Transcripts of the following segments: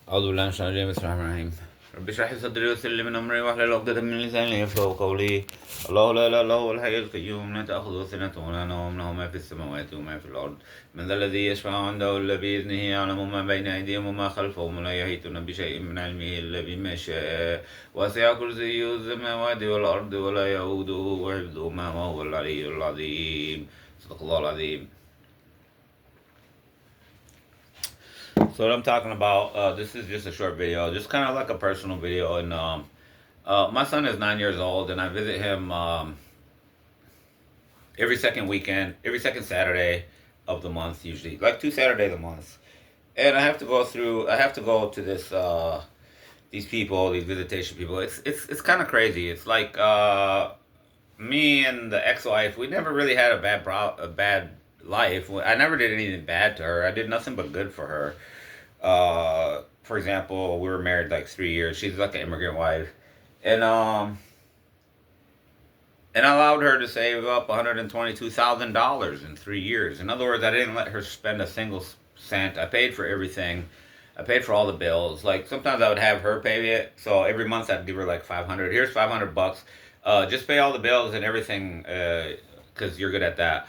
أعوذ بالله من الشيطان الرجيم بسم الله الرحمن الرحيم رب اشرح لي صدري ويسر لي من أمري واحلل عقدة من لساني يفقهوا قولي الله لا إله إلا هو الحي القيوم لا تأخذه سنة ولا نوم له ما في السماوات وما في الأرض من ذا الذي يشفع عنده إلا بإذنه يعلم ما بين أيديهم وما خلفهم ولا يحيطون بشيء من علمه إلا بما شاء وسع كرسيه السماوات والأرض ولا يؤوده حفظهما وهو العلي العظيم صدق الله العظيم. So what I'm talking about, this is just a short video, just kind of like a personal video. And my son is 9 years old, and I visit him every second weekend, every second Saturday of the month, usually like 2 Saturdays a month. And I have to go to this these people, these visitation people. It's kind of crazy. It's like me and the ex-wife, we never really had a bad life. I never did anything bad to her. I did nothing but good for her. For example, we were married like 3 years. She's like an immigrant wife, and I allowed her to save up $122,000 in 3 years. In other words, I didn't let her spend a single cent. I paid for everything. I paid for all the bills. Like sometimes I would have her pay it. So every month I'd give her like 500. Here's $500. Just pay all the bills and everything, because you're good at that.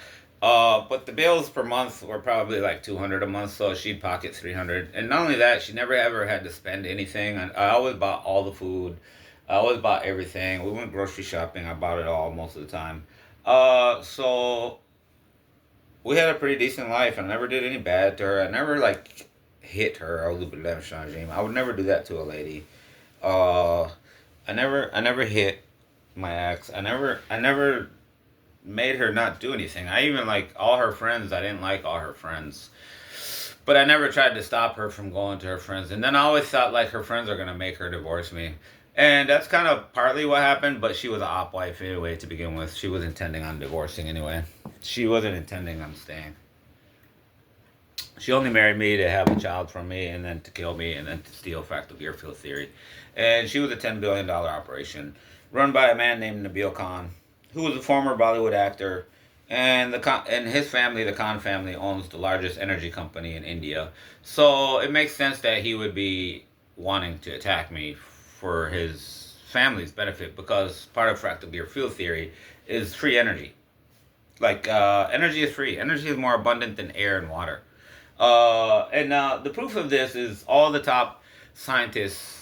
But the bills per month were probably like 200 a month, so she'd pocket 300. And not only that, she never ever had to spend anything. I always bought all the food. I always bought everything. We went grocery shopping. I bought it all most of the time. So we had a pretty decent life. I never did any bad to her. I never like hit her. I would never do that to a lady. Uh, I never hit my ex. I never made her not do anything. I even like all her friends. I didn't like all her friends. But I never tried to stop her from going to her friends. And then I always thought like her friends are going to make her divorce me. And that's kind of partly what happened, but she was an op wife anyway to begin with. She was intending on divorcing anyway. She wasn't intending on staying. She only married me to have a child from me and then to kill me and then to steal fractal gear field theory. And she was a $10 billion operation run by a man named Nabil Khan, who was a former Bollywood actor, and his family, the Khan family, owns the largest energy company in India. So it makes sense that he would be wanting to attack me for his family's benefit, because part of fractal gear field theory is free energy. Like energy is free. Energy is more abundant than air and water. And the proof of this is all the top scientists,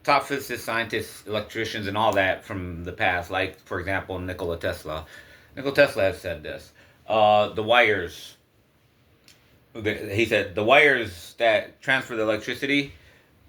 top physicists, scientists, electricians, and all that from the past. Like, for example, Nikola Tesla. Nikola Tesla has said this. The wires, he said, the wires that transfer the electricity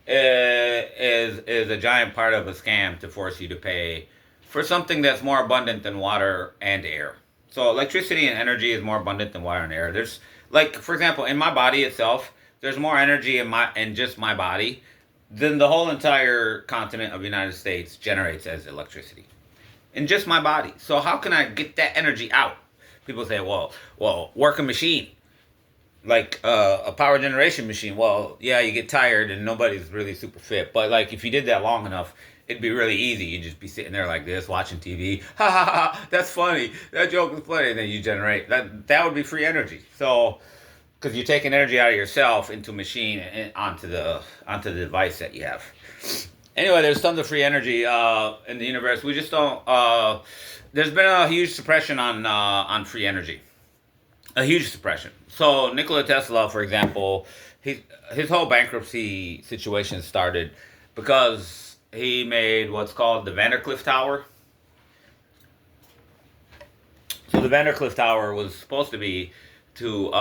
is a giant part of a scam to force you to pay for something that's more abundant than water and air. So electricity and energy is more abundant than water and air. There's like, for example, in my body itself, there's more energy in just my body than the whole entire continent of the United States generates as electricity in just my body. So how can I get that energy out? People say, well, work a machine like a power generation machine. Well, yeah, you get tired and nobody's really super fit. But like if you did that long enough, it'd be really easy. You'd just be sitting there like this, watching TV. Ha ha ha! That's funny. That joke is funny. And then you generate that. That would be free energy. So, because you're taking energy out of yourself into a machine and onto the device that you have. Anyway, there's tons of free energy in the universe. We just don't. There's been a huge suppression on free energy. A huge suppression. So Nikola Tesla, for example, his whole bankruptcy situation started because he made what's called the Vandercliff Tower. So the Vandercliff Tower was supposed to be to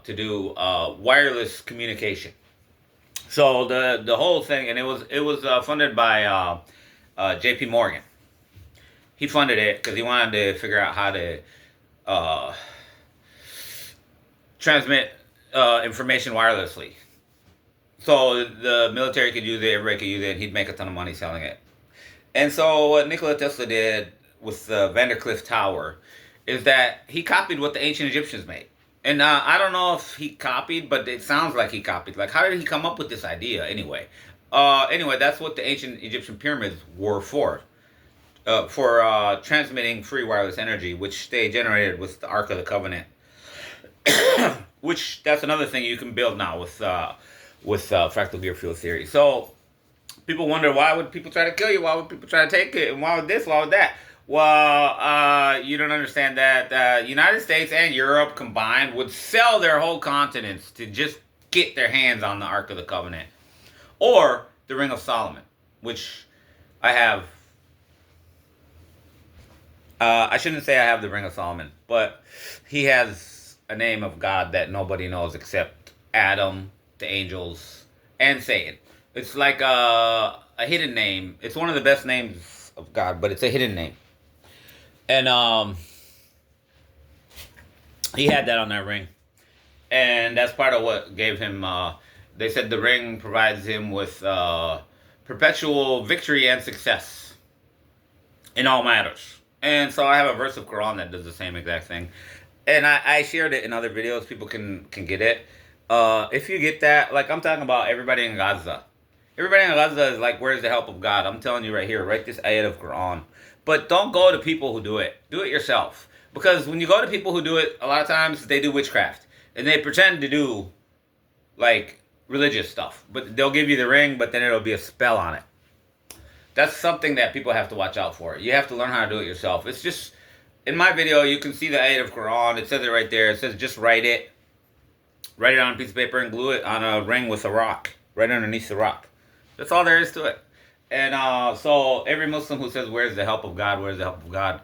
do wireless communication. So the whole thing, and it was funded by J.P. Morgan. He funded it because he wanted to figure out how to transmit information wirelessly. So the military could use it, everybody could use it, and he'd make a ton of money selling it. And so what Nikola Tesla did with the Vandercliff Tower is that he copied what the ancient Egyptians made. And I don't know if he copied, but it sounds like he copied. Like, how did he come up with this idea anyway? Anyway, that's what the ancient Egyptian pyramids were for transmitting free wireless energy, which they generated with the Ark of the Covenant. Which, that's another thing you can build now with with fractal gear field theory. So people wonder, why would people try to kill you? Why would people try to take it? And why would this? Why would that? Well, you don't understand that United States and Europe combined would sell their whole continents to just get their hands on the Ark of the Covenant. Or the Ring of Solomon, which I have. I shouldn't say I have the Ring of Solomon, but he has a name of God that nobody knows except Adam, the angels, and Satan. It's like a hidden name. It's one of the best names of God, but it's a hidden name. And he had that on that ring. And that's part of what gave him, they said the ring provides him with perpetual victory and success in all matters. And so I have a verse of Quran that does the same exact thing. And I shared it in other videos. People can get it. If you get that, like I'm talking about everybody in Gaza. Everybody in Gaza is like, where's the help of God? I'm telling you right here, write this ayat of Quran. But don't go to people who do it. Do it yourself. Because when you go to people who do it, a lot of times they do witchcraft. And they pretend to do, like, religious stuff. But they'll give you the ring, but then it'll be a spell on it. That's something that people have to watch out for. You have to learn how to do it yourself. It's just, in my video, you can see the ayat of Quran. It says it right there. It says just write it. Write it on a piece of paper and glue it on a ring with a rock. Right underneath the rock. That's all there is to it. And so every Muslim who says, where's the help of God? Where's the help of God?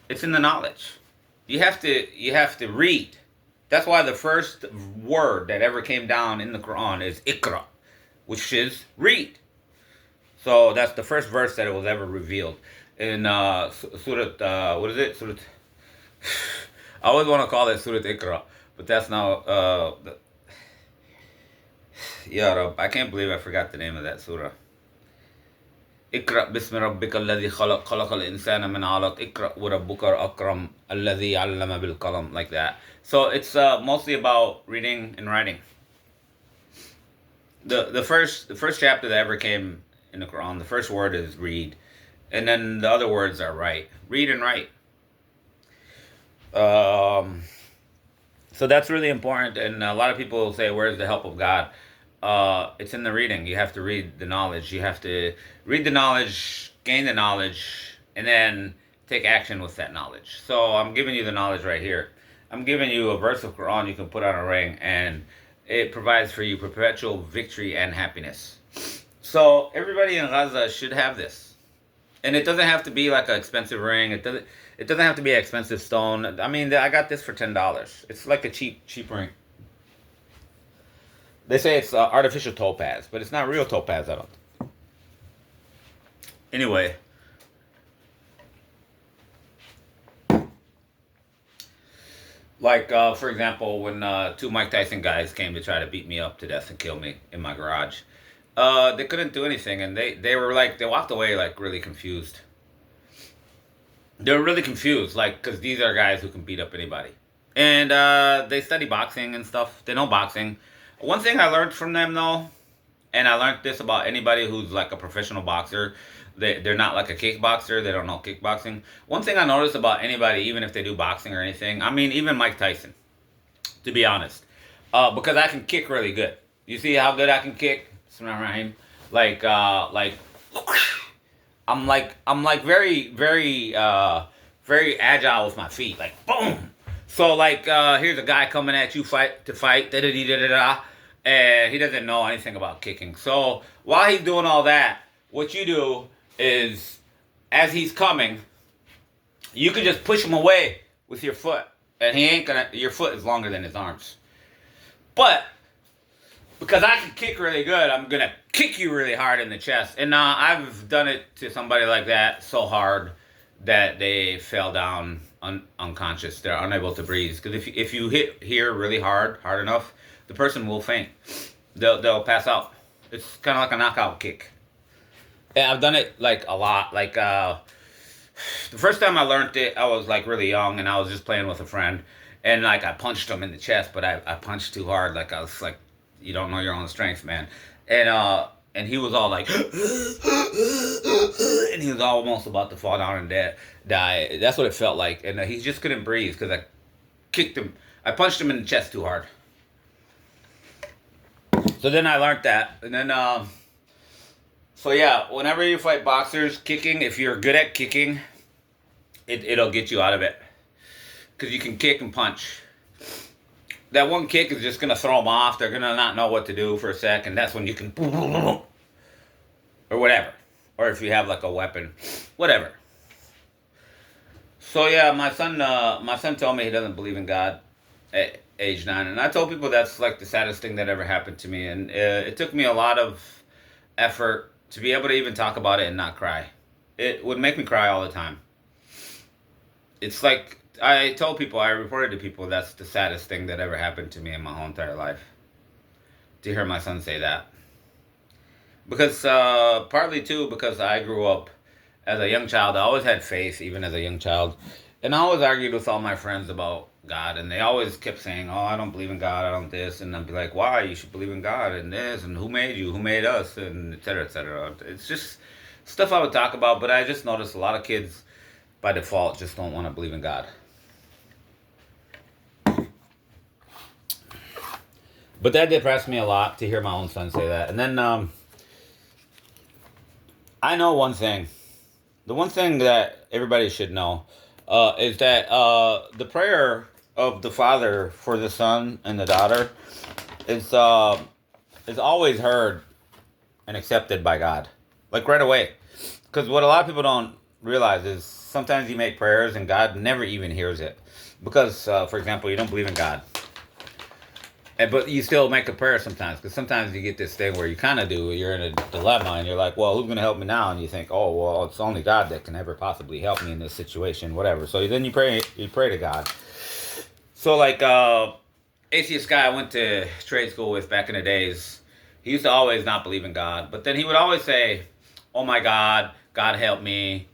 It's in the knowledge. You have to read. That's why the first word that ever came down in the Quran is Iqra, which is read. So that's the first verse that it was ever revealed. In Surah, what is it? Surah, I always want to call it Surah Iqra, but that's now, Ya Rab, I can't believe I forgot the name of that surah. Iqra bismi rabbika alladhi khalaq khalaqal insana min 'alaq iqra wa rabbuka akram alladhi 'allama bil qalam, like that. So it's mostly about reading and writing. The first chapter that ever came in the Quran, the first word is read, and then the other words are write. Read and write. So that's really important, and a lot of people say, where's the help of God? It's in the reading. You have to read the knowledge. You have to read the knowledge, gain the knowledge, and then take action with that knowledge. So I'm giving you the knowledge right here. I'm giving you a verse of Quran you can put on a ring, and it provides for you perpetual victory and happiness. So everybody in Gaza should have this. And it doesn't have to be like an expensive ring. It doesn't have to be an expensive stone. I mean, I got this for $10. It's like a cheap ring. They say it's artificial topaz, but it's not real topaz, I don't. Anyway. Like, for example, when two Mike Tyson guys came to try to beat me up to death and kill me in my garage, they couldn't do anything, and they were like, they walked away like really confused. They were really confused, like, because these are guys who can beat up anybody. And they study boxing and stuff. They know boxing. One thing I learned from them, though, and I learned this about anybody who's like a professional boxer, they're not like a kickboxer, they don't know kickboxing. One thing I noticed about anybody, even if they do boxing or anything, I mean, even Mike Tyson, to be honest, because I can kick really good. You see how good I can kick? Like, I'm like very, very, very agile with my feet, like boom. So like, here's a guy coming at you, fight, da-da-dee-da-da-da, and he doesn't know anything about kicking. So while he's doing all that, what you do is, as he's coming, you can just push him away with your foot, and he ain't gonna, your foot is longer than his arms. But because I can kick really good, I'm gonna kick you really hard in the chest. And I've done it to somebody like that so hard that they fell down unconscious. They're unable to breathe. Because if you hit here really hard enough, the person will faint. They'll pass out. It's kind of like a knockout kick. And I've done it like a lot. Like the first time I learned it, I was like really young, and I was just playing with a friend, and like I punched him in the chest, but I punched too hard. Like I was like, you don't know your own strength, man. And he was all like, and he was almost about to fall down and die. That's what it felt like. And he just couldn't breathe because I kicked him. I punched him in the chest too hard. So then I learned that, and then so yeah, whenever you fight boxers, kicking, if you're good at kicking, it'll get you out of it because you can kick and punch. That one kick is just gonna throw them off. They're gonna not know what to do for a second. That's when you can or whatever, or if you have like a weapon, whatever. So yeah, my son told me he doesn't believe in God at age 9, and I told people that's like the saddest thing that ever happened to me, and it took me a lot of effort to be able to even talk about it and not cry. It would make me cry all the time. It's like I told people, I reported to people that's the saddest thing that ever happened to me in my whole entire life. To hear my son say that, because partly too because I grew up as a young child. I always had faith, even as a young child, and I always argued with all my friends about God, and they always kept saying, "Oh, I don't believe in God. I don't this," and I'd be like, "Why? You should believe in God and this, and who made you? Who made us? And etc. etc." It's just stuff I would talk about, but I just noticed a lot of kids by default just don't want to believe in God. But that depressed me a lot to hear my own son say that. And then I know one thing. The one thing that everybody should know is that the prayer of the father for the son and the daughter is always heard and accepted by God, like right away. Because what a lot of people don't realize is sometimes you make prayers and God never even hears it. Because, for example, you don't believe in God. But you still make a prayer sometimes, because sometimes you get this thing where you kind of do. You're in a dilemma, and you're like, "Well, who's going to help me now?" And you think, "Oh, well, it's only God that can ever possibly help me in this situation, whatever." So then you pray to God. So like atheist guy I went to trade school with back in the days, he used to always not believe in God, but then he would always say, "Oh my God, God help me."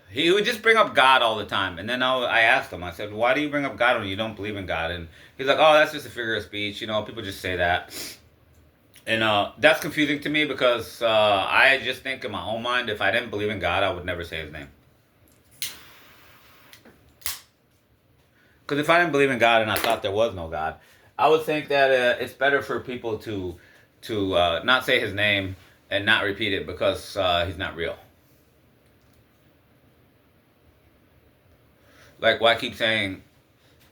He would just bring up God all the time. And then I asked him, I said, "Why do you bring up God when you don't believe in God?" And he's like, "Oh, that's just a figure of speech. People just say that." And that's confusing to me because I just think in my own mind, if I didn't believe in God, I would never say his name. Because if I didn't believe in God and I thought there was no God, I would think that it's better for people to not say his name and not repeat it because he's not real. Like, why keep saying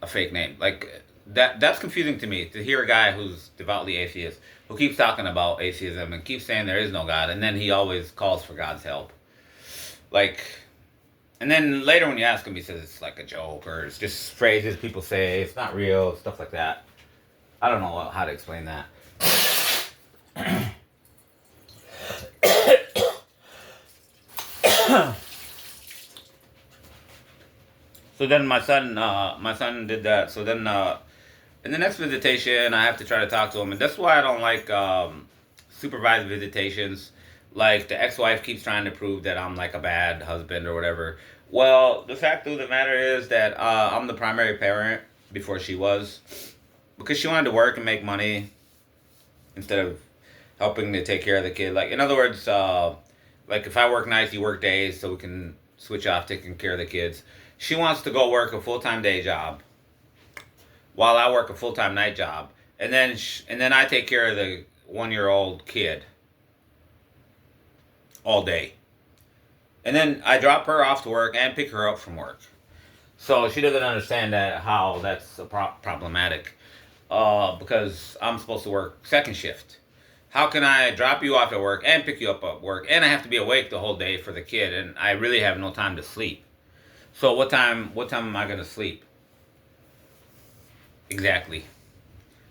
a fake name? Like, that's confusing to me, to hear a guy who's devoutly atheist, who keeps talking about atheism and keeps saying there is no God, and then he always calls for God's help. Like, and then later when you ask him, he says it's like a joke, or it's just phrases people say, it's not real, stuff like that. I don't know how to explain that. So then my son did that. So then in the next visitation, I have to try to talk to him, and that's why I don't like supervised visitations. Like the ex-wife keeps trying to prove that I'm like a bad husband or whatever. Well, the fact of the matter is that I'm the primary parent before she was, because she wanted to work and make money instead of helping to take care of the kid. Like in other words, like if I work nights, you work days, so we can switch off taking care of the kids. She wants to go work a full-time day job while I work a full-time night job, and then I take care of the 1-year-old kid all day, and then I drop her off to work and pick her up from work. So she doesn't understand how that's problematic, because I'm supposed to work second shift. How can I drop you off at work and pick you up at work, and I have to be awake the whole day for the kid, and I really have no time to sleep? So what time am I gonna sleep? Exactly.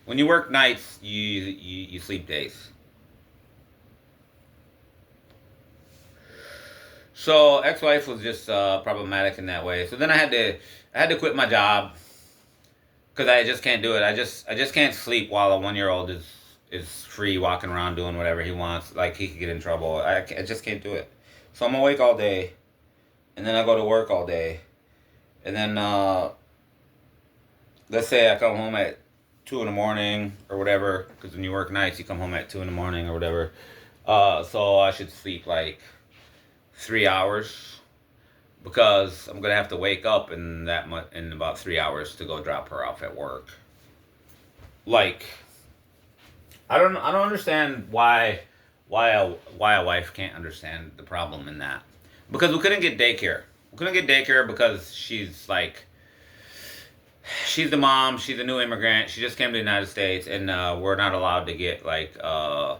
When you work nights, you sleep days. So ex-wife was just problematic in that way. So then I had to quit my job because I just can't do it. I just can't sleep while a 1-year-old is free walking around doing whatever he wants. Like he could get in trouble. I just can't do it. So I'm awake all day, and then I go to work all day, and then let's say I come home at 2 in the morning or whatever, because when you work nights, you come home at 2 in the morning or whatever. So I should sleep like 3 hours, because I'm gonna have to wake up in about 3 hours to go drop her off at work. Like, I don't understand why a wife can't understand the problem in that. Because we couldn't get daycare. We couldn't get daycare because she's the mom. She's a new immigrant. She just came to the United States, and we're not allowed to get like the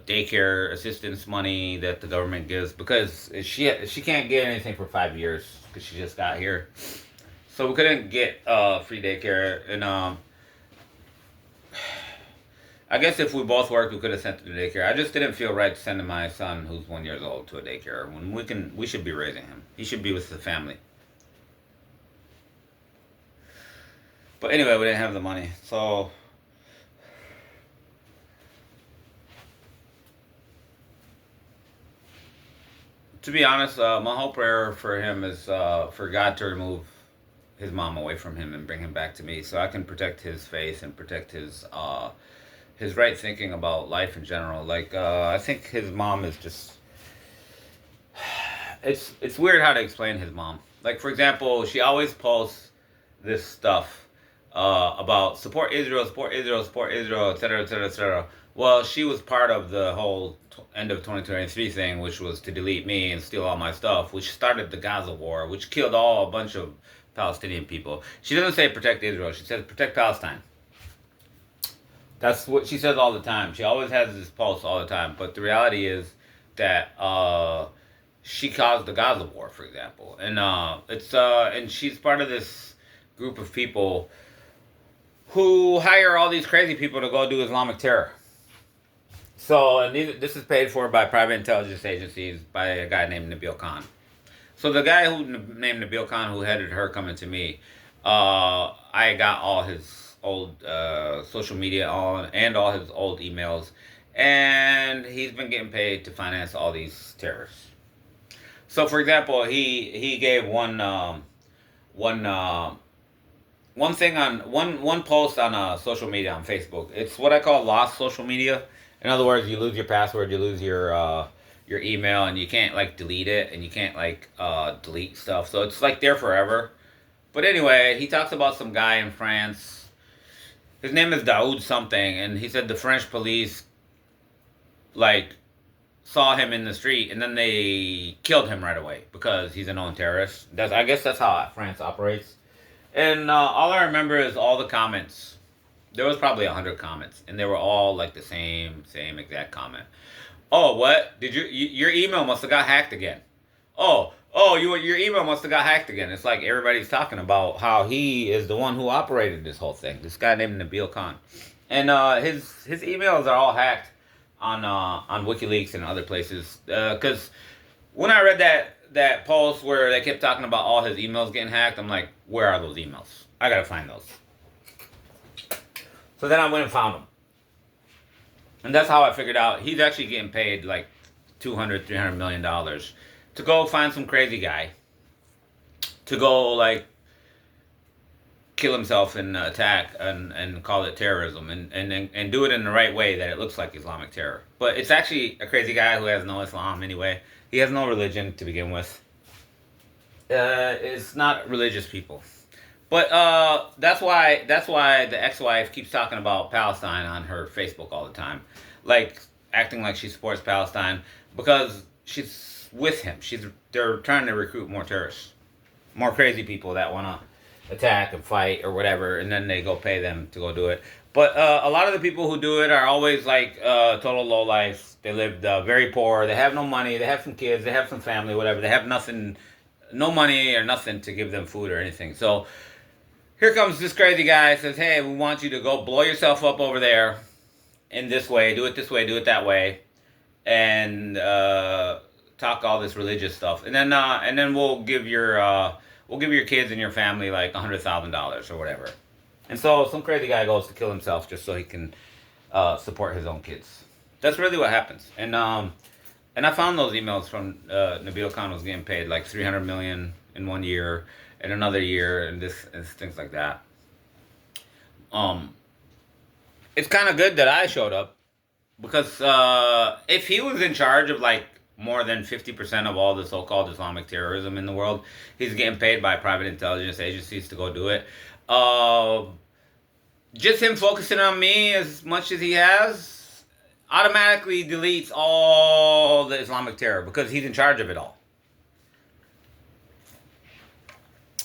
daycare assistance money that the government gives because she can't get anything for 5 years because she just got here. So we couldn't get free daycare, and I guess if we both worked, we could have sent her to daycare. I just didn't feel right sending my son, who's 1 year old, to a daycare when we should be raising him. He should be with the family. But anyway, we didn't have the money, so to be honest, my whole prayer for him is for God to remove his mom away from him and bring him back to me, so I can protect his faith and protect his right thinking about life in general. Like I think his mom is just it's weird how to explain his mom. Like for example, she always posts this stuff about support Israel, support Israel, support Israel, etc., etc., etc. Well, she was part of the whole end of 2023 thing, which was to delete me and steal all my stuff, which started the Gaza war, which killed a bunch of Palestinian people. She doesn't say protect Israel. She says protect Palestine. That's what she says all the time. She always has this post all the time. But the reality is that she caused the Gaza war, for example, and and she's part of this group of people who hire all these crazy people to go do Islamic terror. So, and this is paid for by private intelligence agencies by a guy named Nabil Khan. So the guy named Nabil Khan who headed her coming to me, I got all his old social media on and all his old emails, and he's been getting paid to finance all these terrorists. So, for example, he gave one one thing on one post on social media on Facebook. It's what I call lost social media. In other words, you lose your password, you lose your email, and you can't like delete it, and you can't like delete stuff. So it's like there forever. But anyway, he talks about some guy in France. His name is Daoud something, and he said the French police like saw him in the street, and then they killed him right away because he's a known terrorist. I guess that's how France operates. And all I remember is all the comments. There was probably 100 comments, and they were all like the same exact comment. Oh, what did your email must have got hacked again? Your email must have got hacked again. It's like everybody's talking about how he is the one who operated this whole thing. This guy named Nabil Khan, and his emails are all hacked on WikiLeaks and other places. Because when I read that post where they kept talking about all his emails getting hacked, I'm like, where are those emails? I gotta find those. So then I went and found them. And that's how I figured out he's actually getting paid like $200-300 million to go find some crazy guy to go like kill himself and attack and call it terrorism and do it in the right way that it looks like Islamic terror. But it's actually a crazy guy who has no Islam anyway. He has no religion to begin with. It's not religious people. But that's why the ex-wife keeps talking about Palestine on her Facebook all the time, like acting like she supports Palestine because she's with him. They're trying to recruit more terrorists, more crazy people that want to attack and fight or whatever, and then they go pay them to go do it. But a lot of the people who do it are always like total lowlifes. They lived very poor. They have no money. They have some kids. They have some family, whatever. They have nothing, no money or nothing to give them food or anything. So here comes this crazy guy, says, hey, we want you to go blow yourself up over there in this way, do it that way, and talk all this religious stuff. And then we'll give your kids and your family like $100,000 or whatever. And so some crazy guy goes to kill himself just so he can support his own kids. That's really what happens. And I found those emails from Nabil Khan was getting paid like $300 million in 1 year, and another year, and things like that. It's kind of good that I showed up because if he was in charge of like more than 50% of all the so-called Islamic terrorism in the world, he's getting paid by private intelligence agencies to go do it. just him focusing on me as much as he has automatically deletes all the Islamic terror because he's in charge of it all.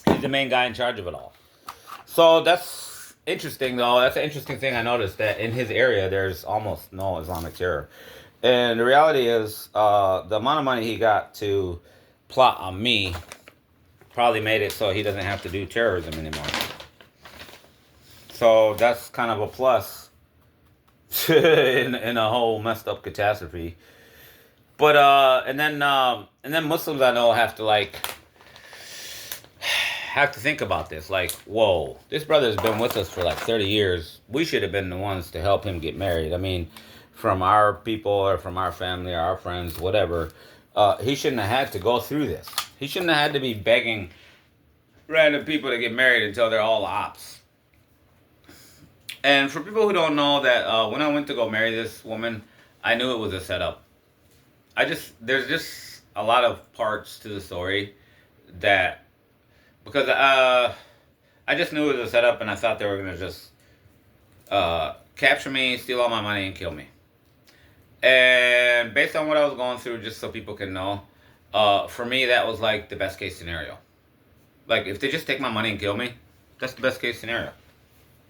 He's the main guy in charge of it all. So that's interesting, though. That's an interesting thing I noticed, that in his area there's almost no Islamic terror. And the reality is, the amount of money he got to plot on me probably made it so he doesn't have to do terrorism anymore. So that's kind of a plus in a whole messed up catastrophe. But and then Muslims I know have to think about this. Like, whoa, this brother's been with us for like 30 years. We should have been the ones to help him get married. I mean, from our people or from our family or our friends, whatever, he shouldn't have had to go through this. He shouldn't have had to be begging random people to get married until they're all ops. And for people who don't know that, when I went to go marry this woman, I knew it was a setup. There's just a lot of parts to the story that, because I just knew it was a setup, and I thought they were gonna just capture me, steal all my money, and kill me. And based on what I was going through, just so people can know, for me that was like the best case scenario. Like, if they just take my money and kill me, that's the best case scenario.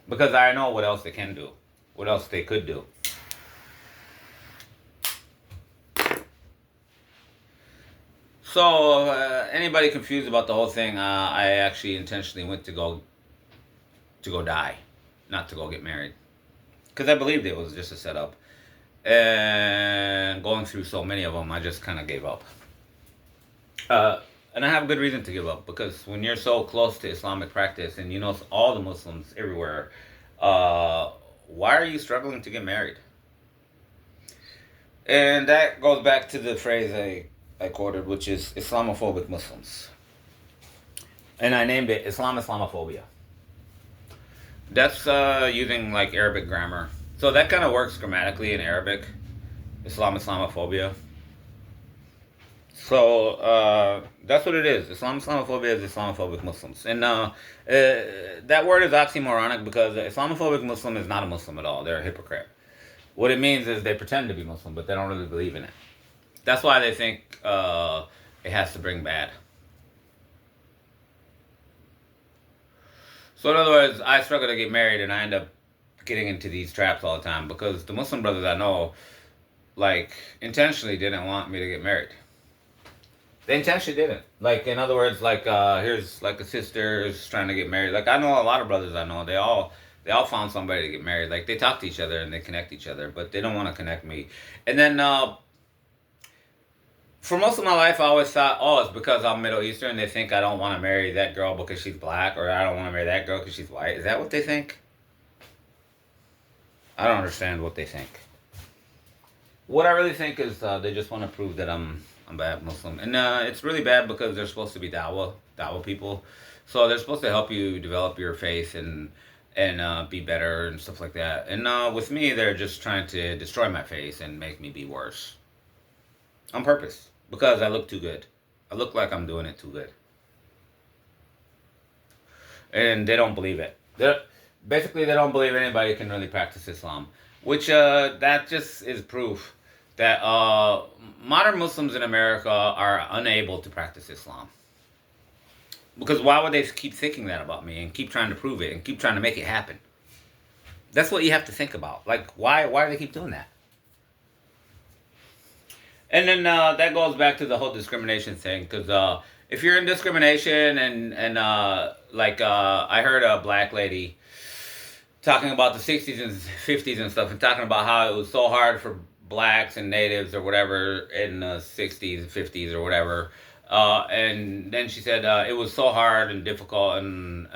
Because I know what else they can do, what else they could do. So, anybody confused about the whole thing? I actually intentionally went to go die, not to go get married, because I believed it was just a setup. And going through so many of them, I just kind of gave up. And I have good reason to give up, because when you're so close to Islamic practice and you know all the Muslims everywhere, why are you struggling to get married? And that goes back to the phrase I quoted, which is Islamophobic Muslims. And I named it Islamophobia. That's using like Arabic grammar. So that kind of works grammatically in Arabic, Islamophobia. So that's what it is. Islamophobia is Islamophobic Muslims. And that word is oxymoronic, because an Islamophobic Muslim is not a Muslim at all. They're a hypocrite. What it means is they pretend to be Muslim, but they don't really believe in it. That's why they think it has to bring bad. So in other words, I struggle to get married, and I end up getting into these traps all the time, because the Muslim brothers I know, like, intentionally didn't want me to get married. They intentionally didn't. Like, in other words, like, here's like a sister is trying to get married. Like, I know a lot of brothers I know, they all found somebody to get married. Like, they talk to each other and they connect each other, but they don't want to connect me. And then for most of my life, I always thought, oh, it's because I'm Middle Eastern. They think I don't want to marry that girl because she's black, or I don't want to marry that girl because she's white. Is that what they think? I don't understand what they think. What I really think is they just want to prove that I'm bad Muslim. And it's really bad, because they're supposed to be dawah people. So they're supposed to help you develop your faith and be better and stuff like that. And with me, they're just trying to destroy my faith and make me be worse. On purpose. Because I look too good. I look like I'm doing it too good. And they don't believe it. Basically, they don't believe anybody can really practice Islam. Which, that just is proof that modern Muslims in America are unable to practice Islam. Because why would they keep thinking that about me and keep trying to prove it and keep trying to make it happen? That's what you have to think about. Like, why do they keep doing that? And then that goes back to the whole discrimination thing. Because if you're in discrimination and I heard a black lady talking about the 60s and 50s and stuff, and talking about how it was so hard for blacks and natives or whatever in the 60s, 50s or whatever. And then she said it was so hard and difficult and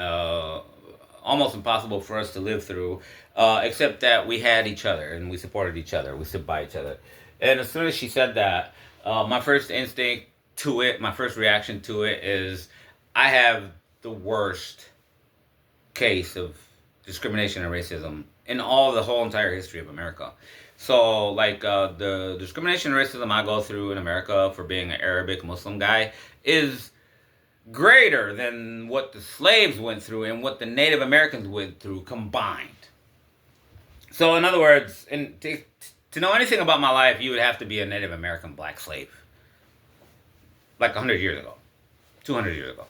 almost impossible for us to live through, except that we had each other and we supported each other. We stood by each other. And as soon as she said that, my first instinct to it, my first reaction to it is, I have the worst case of discrimination and racism in the whole entire history of America. So, like, the discrimination and racism I go through in America for being an Arabic Muslim guy is greater than what the slaves went through and what the Native Americans went through combined. So, in other words, to know anything about my life, you would have to be a Native American black slave, like 100 years ago, 200 years ago.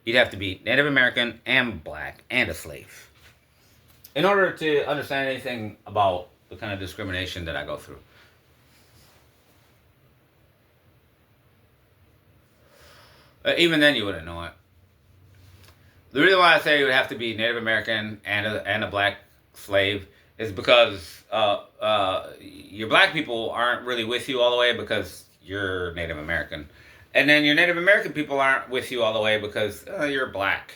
You'd have to be Native American and black and a slave in order to understand anything about the kind of discrimination that I go through. Even then, you wouldn't know it. The reason why I say you would have to be Native American and a black slave is because your black people aren't really with you all the way because you're Native American, and then your Native American people aren't with you all the way because you're black.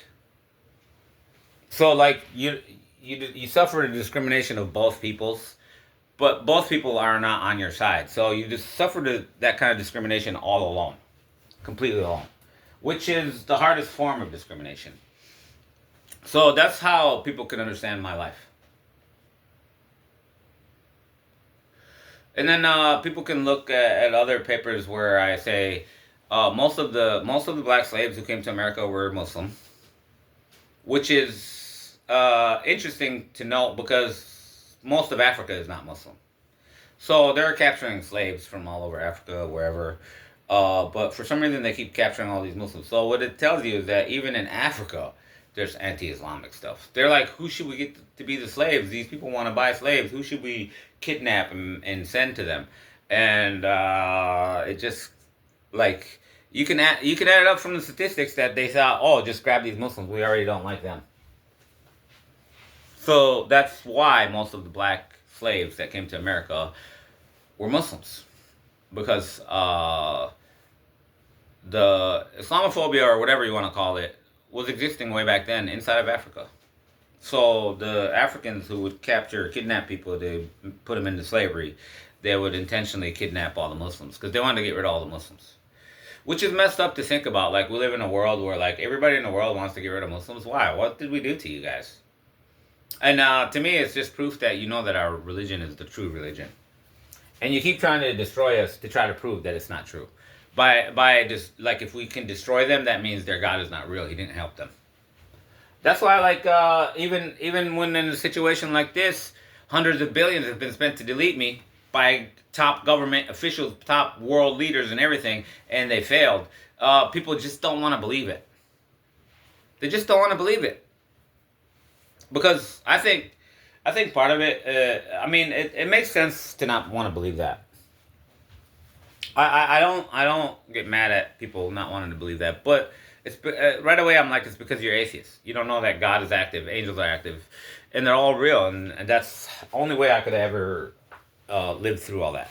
So like you suffer the discrimination of both peoples, but both people are not on your side. So you just suffer that kind of discrimination all alone, completely alone, which is the hardest form of discrimination. So that's how people can understand my life. And then people can look at other papers where I say most of the black slaves who came to America were Muslim, which is interesting to note because most of Africa is not Muslim. So they're capturing slaves from all over Africa, wherever. But for some reason, they keep capturing all these Muslims. So what it tells you is that even in Africa, there's anti-Islamic stuff. They're like, who should we get to be the slaves? These people want to buy slaves. Who should we kidnap and send to them? And it just like you can add it up from the statistics that they thought, oh, just grab these Muslims. We already don't like them. So that's why most of the black slaves that came to America were Muslims because the Islamophobia or whatever you want to call it was existing way back then inside of Africa. So the Africans who would capture, kidnap people to put them into slavery, they would intentionally kidnap all the Muslims because they wanted to get rid of all the Muslims. Which is messed up to think about. Like we live in a world where like everybody in the world wants to get rid of Muslims. Why? What did we do to you guys? And to me, it's just proof that you know that our religion is the true religion, and you keep trying to destroy us to try to prove that it's not true. By just like if we can destroy them, that means their God is not real. He didn't help them. That's why, like, even when in a situation like this, hundreds of billions have been spent to delete me by top government officials, top world leaders, and everything, and they failed. People just don't want to believe it. They just don't want to believe it because I think part of it. I mean, it makes sense to not want to believe that. I don't get mad at people not wanting to believe that, but right away I'm like it's because you're atheist. You don't know that God is active, angels are active, and they're all real, and that's the only way I could ever live through all that.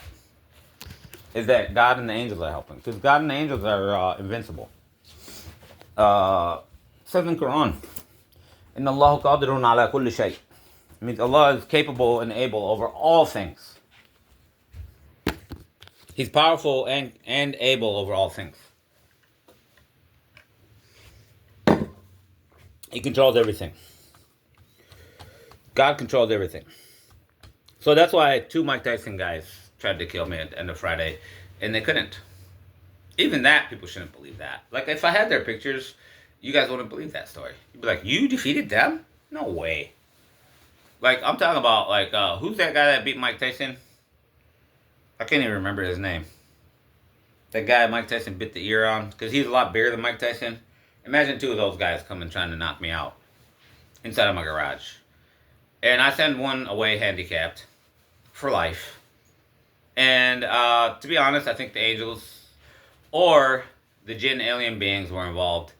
Is that God and the angels are helping? Because God and the angels are invincible. Says in Quran, "Inna Allah qadirun ala kulli shay." It means Allah is capable and able over all things. He's powerful and able over all things. He controls everything. God controls everything. So that's why two Mike Tyson guys tried to kill me at the end of Friday, and they couldn't. Even that, people shouldn't believe that. Like, if I had their pictures, you guys wouldn't believe that story. You'd be like, you defeated them? No way. Like, I'm talking about, like, who's that guy that beat Mike Tyson? I can't even remember his name. That guy Mike Tyson bit the ear on, because he's a lot bigger than Mike Tyson. Imagine two of those guys coming trying to knock me out inside of my garage. And I send one away handicapped for life. And to be honest, I think the angels or the jinn alien beings were involved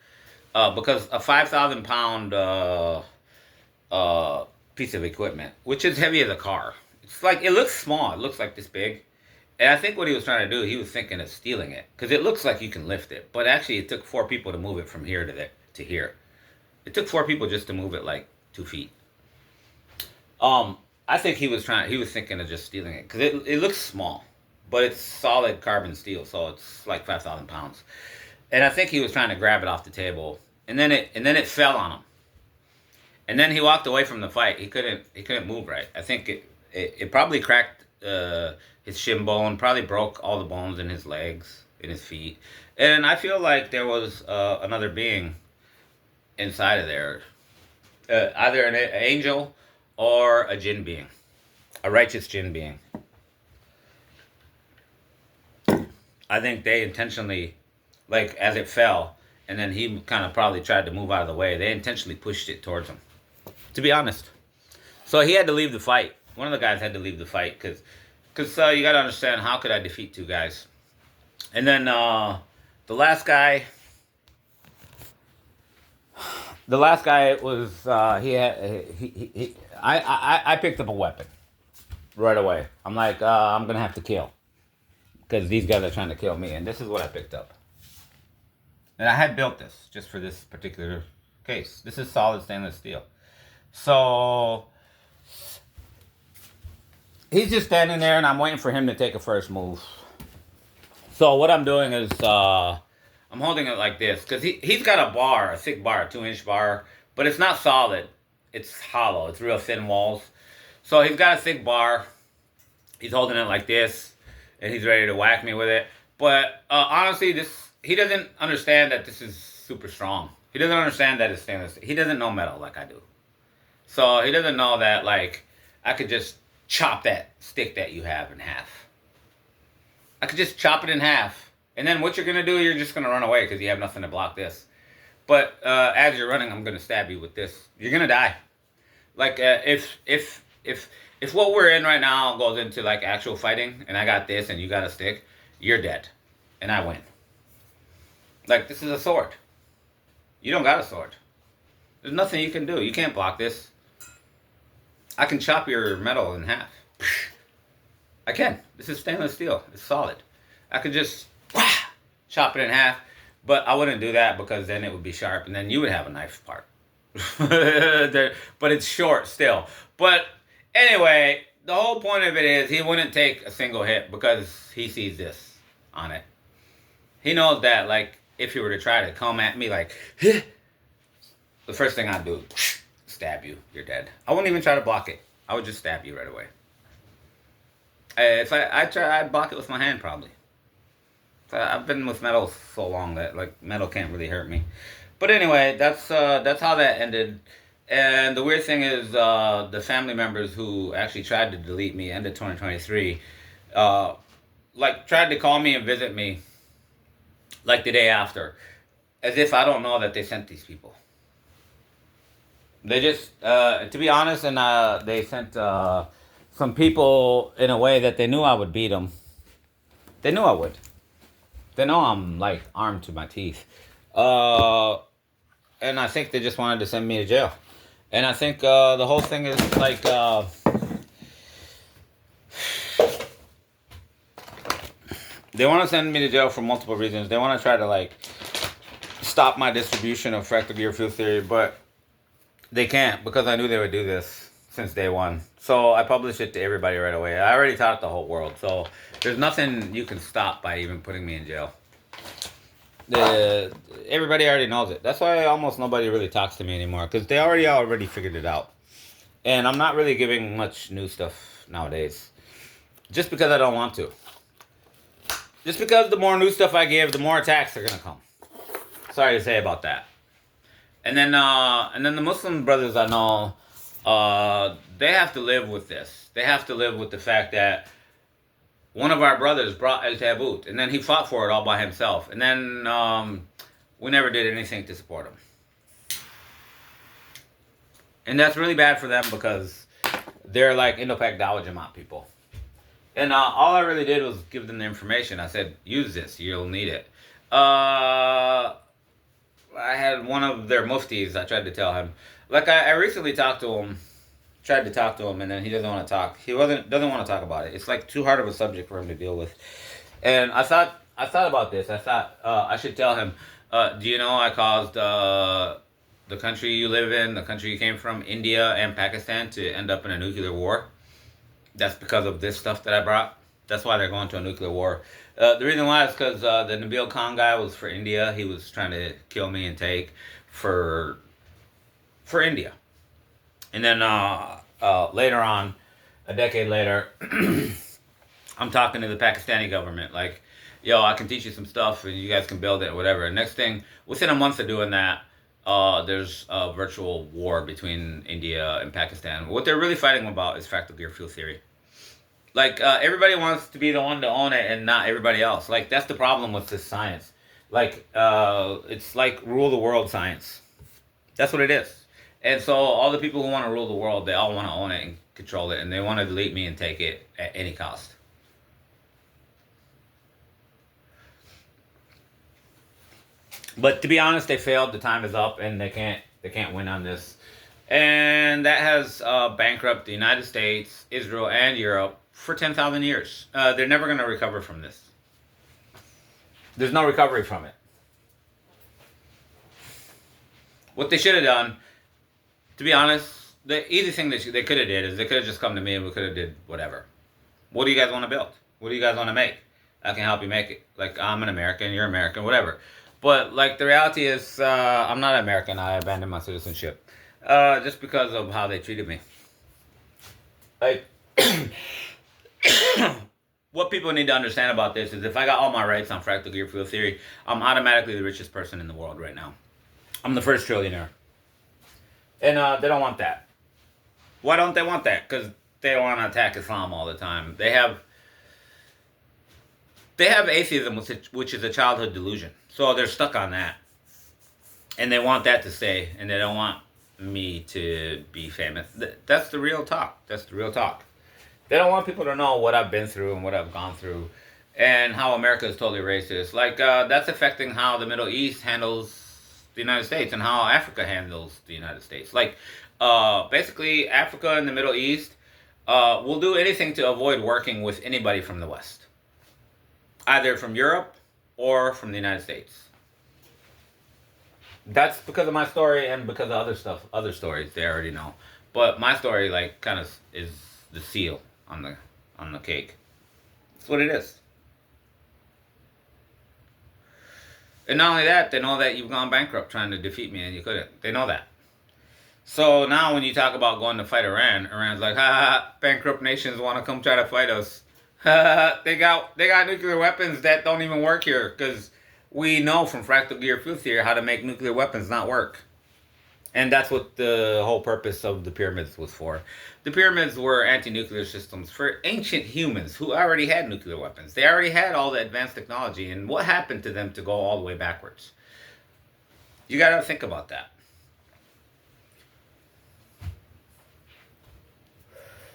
because a 5,000 pound piece of equipment, which is heavy as a car. It's like, it looks small. It looks like this big. And I think what he was trying to do, he was thinking of stealing it. Because it looks like you can lift it. But actually, it took 4 people to move it from here to here. It took 4 people just to move it like 2 feet. I think he was thinking of just stealing it. Because it looks small. But it's solid carbon steel. So it's like 5,000 pounds. And I think he was trying to grab it off the table. And then it fell on him. And then he walked away from the fight. He couldn't move right. I think it probably cracked his shin bone, probably broke all the bones in his legs, in his feet. And I feel like there was another being inside of there, either an angel or a jinn being. a righteous jinn being. I think they intentionally, like as it fell, and then he kind of probably tried to move out of the way. They intentionally pushed it towards him. To be honest, so he had to leave the fight. One of the guys had to leave the fight because you got to understand, how could I defeat two guys? And then the last guy, was he had he I picked up a weapon right away. I'm like, I'm gonna have to kill, because these guys are trying to kill me, and this is what I picked up. And I had built this just for this particular case. This is solid stainless steel. So he's just standing there, and I'm waiting for him to take a first move. So what I'm doing is I'm holding it like this, because he's got a bar, a thick bar, a 2-inch bar, but it's not solid. It's hollow. It's real thin walls. So he's got a thick bar. He's holding it like this, and he's ready to whack me with it. But honestly, he doesn't understand that this is super strong. He doesn't understand that it's stainless. He doesn't know metal like I do. So he doesn't know that, like, I could just chop that stick that you have in half. I could just chop it in half. And then what you're going to do, you're just going to run away because you have nothing to block this. But as you're running, I'm going to stab you with this. You're going to die. Like, if what we're in right now goes into, like, actual fighting, and I got this and you got a stick, you're dead. And I win. Like, this is a sword. You don't got a sword. There's nothing you can do. You can't block this. I can chop your metal in half. I can. This is stainless steel. It's solid. I could just chop it in half, but I wouldn't do that because then it would be sharp, and then you would have a knife part. But it's short still. But anyway, the whole point of it is he wouldn't take a single hit because he sees this on it. He knows that, like, if you were to try to come at me like, the first thing I'd do, stab you. You're dead. I wouldn't even try to block it. I would just stab you right away. If I'd block it with my hand probably. I've been with metal so long that, like, metal can't really hurt me. But anyway, that's how that ended. And the weird thing is, the family members who actually tried to delete me end of 2023, like, tried to call me and visit me, like, the day after, as if I don't know that they sent these people. They just, to be honest, and they sent some people in a way that they knew I would beat them. They knew I would. They know I'm, like, armed to my teeth. And I think they just wanted to send me to jail. And I think the whole thing is, like, they want to send me to jail for multiple reasons. They want to try to, like, stop my distribution of fractal gear field theory, but they can't, because I knew they would do this since day one. So I published it to everybody right away. I already taught the whole world. So there's nothing you can stop by even putting me in jail. Everybody already knows it. That's why almost nobody really talks to me anymore, because they already figured it out. And I'm not really giving much new stuff nowadays, just because I don't want to. Just because the more new stuff I give, the more attacks are gonna come. Sorry to say about that. And then the Muslim brothers I know, they have to live with this. They have to live with the fact that one of our brothers brought AlTabut, and then he fought for it all by himself. And then we never did anything to support him. And that's really bad for them, because they're like Indo-Pak Dawah Jamaat people. And all I really did was give them the information. I said, use this, you'll need it. I had one of their muftis, I tried to tell him. Like, I recently talked to him, tried to talk to him, and then he doesn't want to talk. He doesn't want to talk about it. It's like too hard of a subject for him to deal with. And I thought about this. I thought I should tell him, do you know I caused the country you live in, the country you came from, India and Pakistan, to end up in a nuclear war? That's because of this stuff that I brought. That's why they're going to a nuclear war. The reason why is because the Nabil Khan guy was for India. He was trying to kill me and take for India. And then later on, a decade later, I'm talking to the Pakistani government, like, yo, I can teach you some stuff and you guys can build it or whatever. And next thing, within a month of doing that, there's a virtual war between India and Pakistan. What they're really fighting about is fractal gear field theory. Like everybody wants to be the one to own it, and not everybody else. Like that's the problem with this science. Like it's like rule the world science. That's what it is. And so all the people who want to rule the world, they all want to own it and control it, and they want to delete me and take it at any cost. But to be honest, they failed. The time is up, and they can't win on this. And that has bankrupted the United States, Israel, and Europe for 10,000 years. They're never going to recover from this. There's no recovery from it. What they should have done, to be honest, the easy thing that they could have did is they could have just come to me and we could have did whatever. What do you guys want to build? What do you guys want to make? I can help you make it. Like I'm an American, you're American, whatever. But like the reality is, I'm not American. I abandoned my citizenship just because of how they treated me. Like what people need to understand about this is if I got all my rights on fractal gear field theory, I'm automatically the richest person in the world right now. I'm the first trillionaire. And they don't want that. Why don't they want that? Because they want to attack Islam all the time. They have atheism, which is a childhood delusion. So they're stuck on that. And they want that to stay. And they don't want me to be famous. That's the real talk. That's the real talk. They don't want people to know what I've been through and what I've gone through. And how America is totally racist. Like, that's affecting how the Middle East handles the United States and how Africa handles the United States. Like, basically, Africa and the Middle East will do anything to avoid working with anybody from the West. Either from Europe or from the United States. That's because of my story and because of other stories they already know. But my story, like, kind of is the seal on the cake. That's what it is. And not only that, they know that you've gone bankrupt trying to defeat me and you couldn't. They know that. So now when you talk about going to fight Iran, Iran's like, ha, bankrupt nations want to come try to fight us. They got nuclear weapons that don't even work here because we know from fractal gear field theory how to make nuclear weapons not work. And that's what the whole purpose of the pyramids was for. The pyramids were anti-nuclear systems for ancient humans who already had nuclear weapons. They already had all the advanced technology. And what happened to them to go all the way backwards? You got to think about that.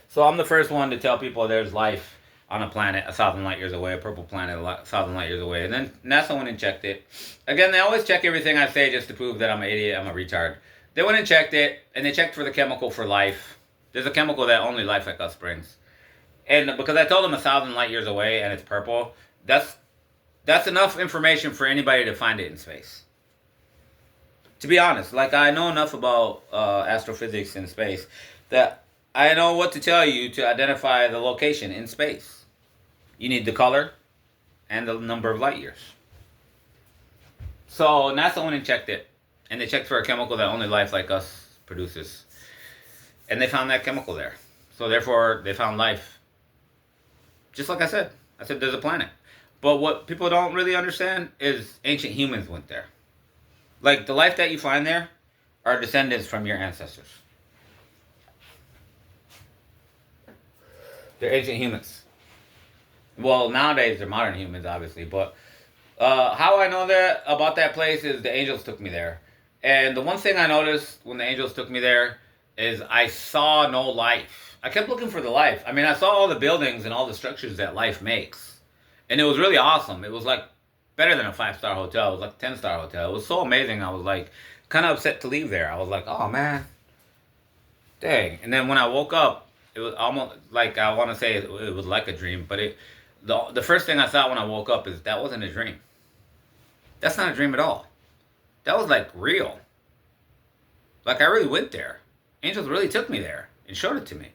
So I'm the first one to tell people there's life on a planet 1,000 light years away, a purple planet 1,000 light years away. And then NASA went and checked it. Again, they always check everything I say just to prove that I'm an idiot, I'm a retard. They went and checked it, and they checked for the chemical for life. There's a chemical that only life like us brings. And because I told them 1,000 light years away and it's purple, that's enough information for anybody to find it in space. To be honest, like I know enough about astrophysics in space that I know what to tell you to identify the location in space. You need the color and the number of light years. So NASA went and checked it. And they checked for a chemical that only life like us produces. And they found that chemical there. So therefore, they found life. Just like I said there's a planet. But what people don't really understand is ancient humans went there. Like the life that you find there are descendants from your ancestors. They're ancient humans. Well, nowadays they're modern humans, obviously. But how I know that about that place is the angels took me there. And the one thing I noticed when the angels took me there is I saw no life. I kept looking for the life. I mean, I saw all the buildings and all the structures that life makes. And it was really awesome. It was like better than a 5-star hotel. It was like a 10-star hotel. It was so amazing. I was like kind of upset to leave there. I was like, oh man, dang. And then when I woke up, it was almost like, I want to say it was like a dream. But the first thing I thought when I woke up is that wasn't a dream. That's not a dream at all. That was like real. Like I really went there. Angels really took me there and showed it to me.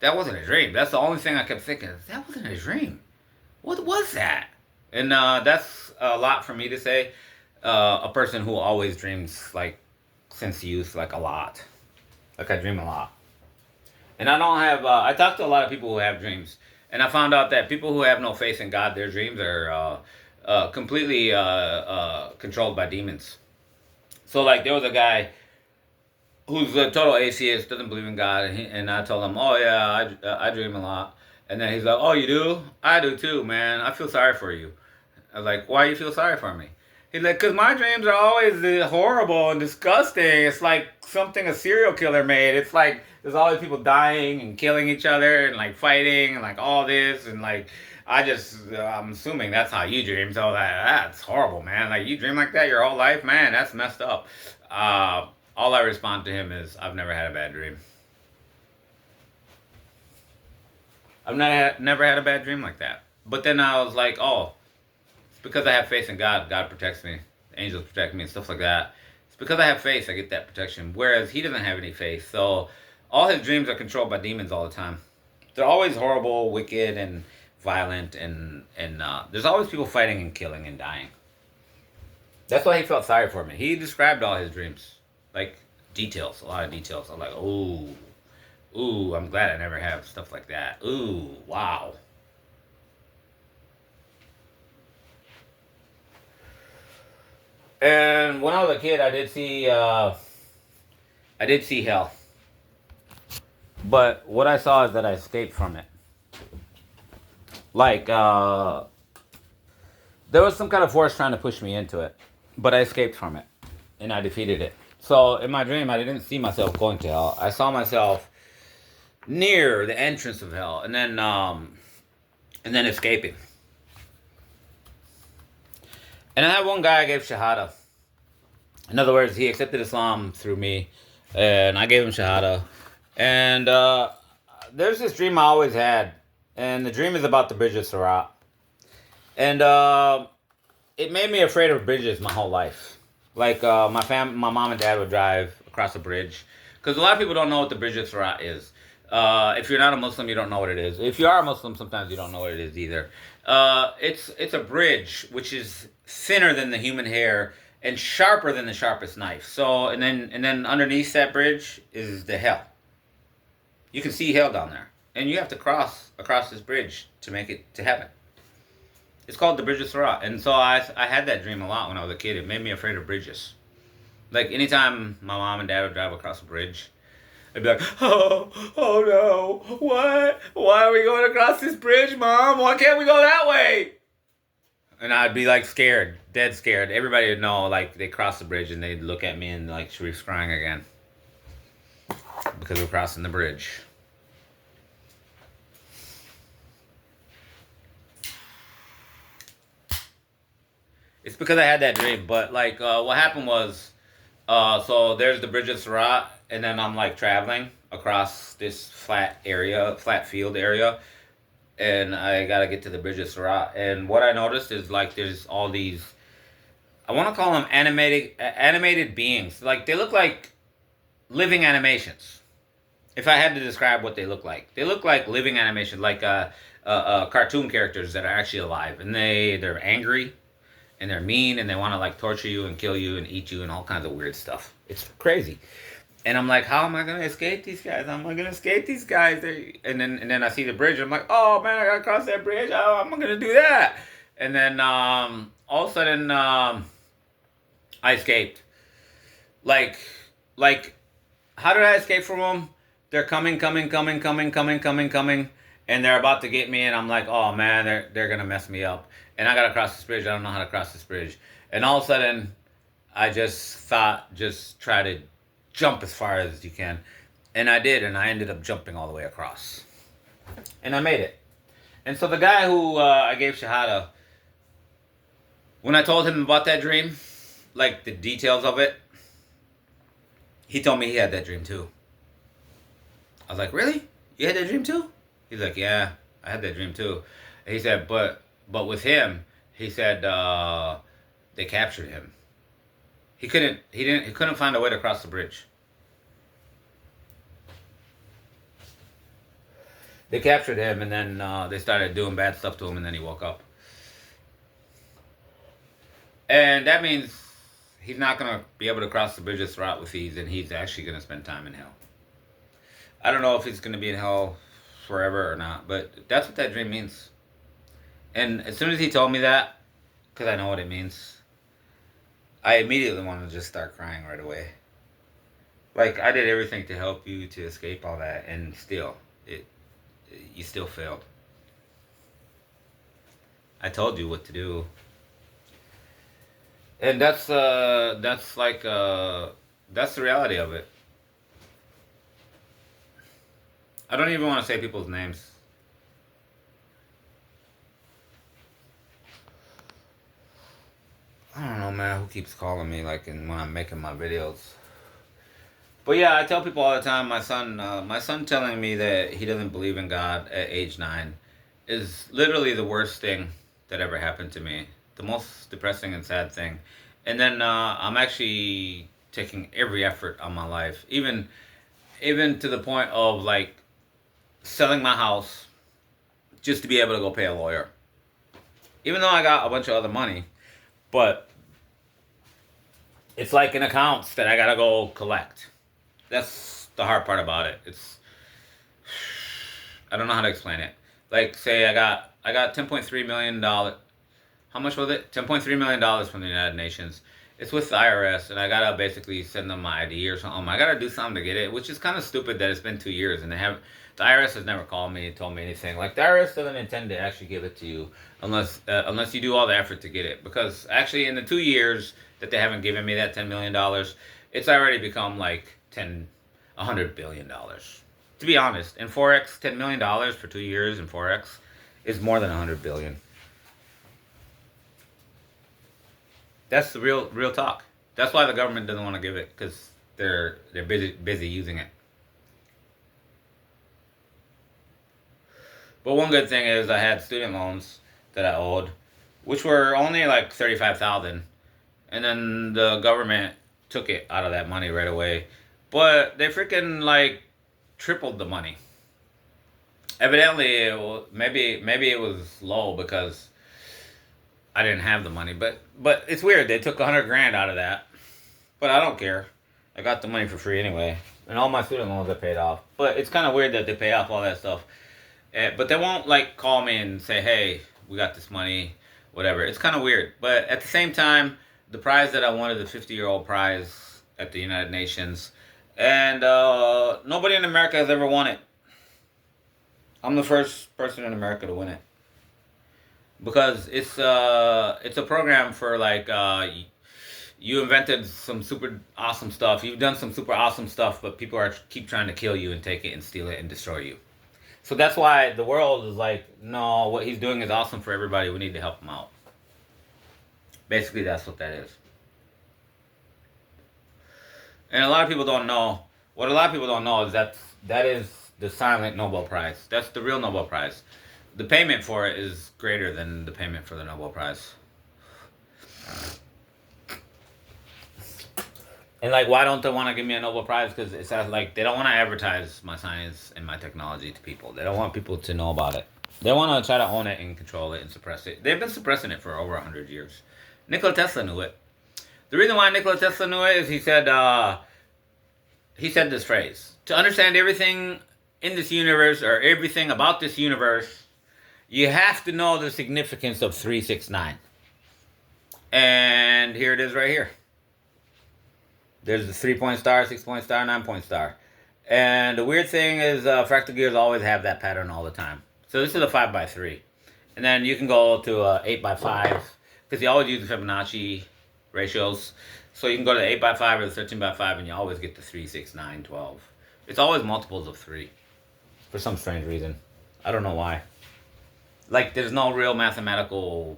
That wasn't a dream. That's the only thing I kept thinking. That wasn't a dream. What was that? And that's a lot for me to say. A person who always dreams like since youth, like a lot. Like I dream a lot. And I don't have, I talk to a lot of people who have dreams. And I found out that people who have no faith in God, their dreams are completely controlled by demons. So like there was a guy who's a total atheist, doesn't believe in God, and I told him, oh yeah, I dream a lot. And then he's like, "Oh, you do? I do too, man. I feel sorry for you." I was like, "Why you feel sorry for me?" He's like, "Cause my dreams are always horrible and disgusting. It's like something a serial killer made. It's like there's always people dying and killing each other and like fighting and like all this and like I'm assuming that's how you dream. So that's horrible, man. Like you dream like that your whole life, man. That's messed up." Uh, all I respond to him is, "I've never had a bad dream. Never had a bad dream like that." But then I was like, "Oh, it's because I have faith in God. God protects me. Angels protect me and stuff like that. It's because I have faith I get that protection. Whereas he doesn't have any faith. So all his dreams are controlled by demons all the time. They're always horrible, wicked, and violent, and there's always people fighting and killing and dying. That's why he felt sorry for me. He described all his dreams, like details, a lot of details. I'm like, ooh, ooh, I'm glad I never have stuff like that. Ooh, wow. And when I was a kid, I did see hell. But what I saw is that I escaped from it. Like, there was some kind of force trying to push me into it, but I escaped from it, and I defeated it. So in my dream, I didn't see myself going to hell. I saw myself near the entrance of hell, and then escaping. And I had one guy I gave shahada. In other words, he accepted Islam through me, and I gave him shahada. And there's this dream I always had, and the dream is about the bridge of Sirat. And it made me afraid of bridges my whole life. Like my mom and dad would drive across a bridge, because a lot of people don't know what the bridge of Sirat is. If you're not a Muslim, you don't know what it is. If you are a Muslim, sometimes you don't know what it is either. It's a bridge which is thinner than the human hair and sharper than the sharpest knife. So and then underneath that bridge is the hell. You can see hell down there, and you have to cross across this bridge to make it to heaven. It's called the Bridge of Sirat, and so I had that dream a lot when I was a kid. It made me afraid of bridges. Like anytime my mom and dad would drive across a bridge, I'd be like, oh no, what? Why are we going across this bridge, Mom? Why can't we go that way? And I'd be like scared, dead scared. Everybody would know, like they crossed the bridge and they'd look at me and like Sharif's crying again because we're crossing the bridge. It's because I had that dream. But like, what happened was, so there's the Bridge of Sirat, and then I'm like traveling across this flat field area, and I gotta get to the Bridge of Sirat. And what I noticed is like there's all these, I want to call them animated beings. Like they look like living animations. If I had to describe what they look like living animations, like cartoon characters that are actually alive, and they're angry and they're mean and they want to like torture you and kill you and eat you and all kinds of weird stuff. It's crazy. And I'm like, how am I gonna escape these guys? How am I gonna escape these guys? And then I see the bridge. I'm like, oh man, I gotta cross that bridge. How am I gonna do that? And then all of a sudden I escaped. Like like how did I escape from them? They're coming, and they're about to get me, and I'm like, oh man, they're gonna mess me up, and I gotta cross this bridge. I don't know how to cross this bridge, and all of a sudden, I just thought, just try to jump as far as you can, and I did, and I ended up jumping all the way across, and I made it. And so the guy who I gave shahada, when I told him about that dream, like the details of it, he told me he had that dream too. I was like, really? You had that dream too? He's like, yeah, I had that dream too. And he said, but with him, he said they captured him. He couldn't find a way to cross the bridge. They captured him, and then they started doing bad stuff to him, and then he woke up. And that means he's not gonna be able to cross the bridge of Sirat with ease, and he's actually gonna spend time in hell. I don't know if he's gonna be in hell forever or not, but that's what that dream means. And as soon as he told me that, because I know what it means, I immediately wanted to just start crying right away. Like I did everything to help you to escape all that, and still, you still failed. I told you what to do. And that's like that's the reality of it. I don't even want to say people's names. I don't know, man, who keeps calling me like when I'm making my videos. But yeah, I tell people all the time. My son telling me that he doesn't believe in God at age 9, is literally the worst thing that ever happened to me. The most depressing and sad thing. And then I'm actually taking every effort on my life, even to the point of like selling my house just to be able to go pay a lawyer. Even though I got a bunch of other money, but it's like in accounts that I gotta go collect. That's the hard part about it. I don't know how to explain it. Like say I got $10.3 million. How much was it? $10.3 million from the United Nations. It's with the IRS, and I gotta basically send them my ID or something. I gotta do something to get it, which is kind of stupid that it's been 2 years and the IRS has never called me and told me anything. Like the IRS doesn't intend to actually give it to you unless you do all the effort to get it. Because actually, in the 2 years that they haven't given me that $10 million, it's already become like $100 billion. To be honest, in forex, $10 million for 2 years in forex is more than 100 billion. That's the real talk. That's why the government doesn't want to give it, because they're busy using it. But one good thing is I had student loans that I owed, which were only like 35,000, and then the government took it out of that money right away. But they freaking like tripled the money. Evidently, maybe it was low because I didn't have the money, but it's weird. They took 100 grand out of that, but I don't care. I got the money for free anyway, and all my student loans are paid off. But it's kind of weird that they pay off all that stuff, but they won't like call me and say, "Hey, we got this money," whatever. It's kind of weird, but at the same time, the prize that I wanted, the 50-year-old prize at the United Nations, and nobody in America has ever won it. I'm the first person in America to win it. Because it's a program for like you invented some super awesome stuff. You've done some super awesome stuff, but people keep trying to kill you and take it and steal it and destroy you. So that's why the world is like, no, what he's doing is awesome for everybody. We need to help him out. Basically, that's what that is. And a lot of people don't know. What a lot of people don't know is that is the silent Nobel Prize. That's the real Nobel Prize. The payment for it is greater than the payment for the Nobel Prize. And like, why don't they want to give me a Nobel Prize? Because it sounds like they don't want to advertise my science and my technology to people. They don't want people to know about it. They want to try to own it and control it and suppress it. They've been suppressing it for over 100 years. Nikola Tesla knew it. The reason why Nikola Tesla knew it is he said this phrase: to understand everything in this universe or everything about this universe, you have to know the significance of 369. And here it is right here. There's the 3-point star, 6-point star, 9-point star. And the weird thing is fractal gears always have that pattern all the time. So this is a 5x3. And then you can go to 8x5, because you always use the Fibonacci ratios. So you can go to the 8x5 or the 13x5, and you always get the 3, 6, 9, 12. It's always multiples of 3 for some strange reason. I don't know why. Like, there's no real mathematical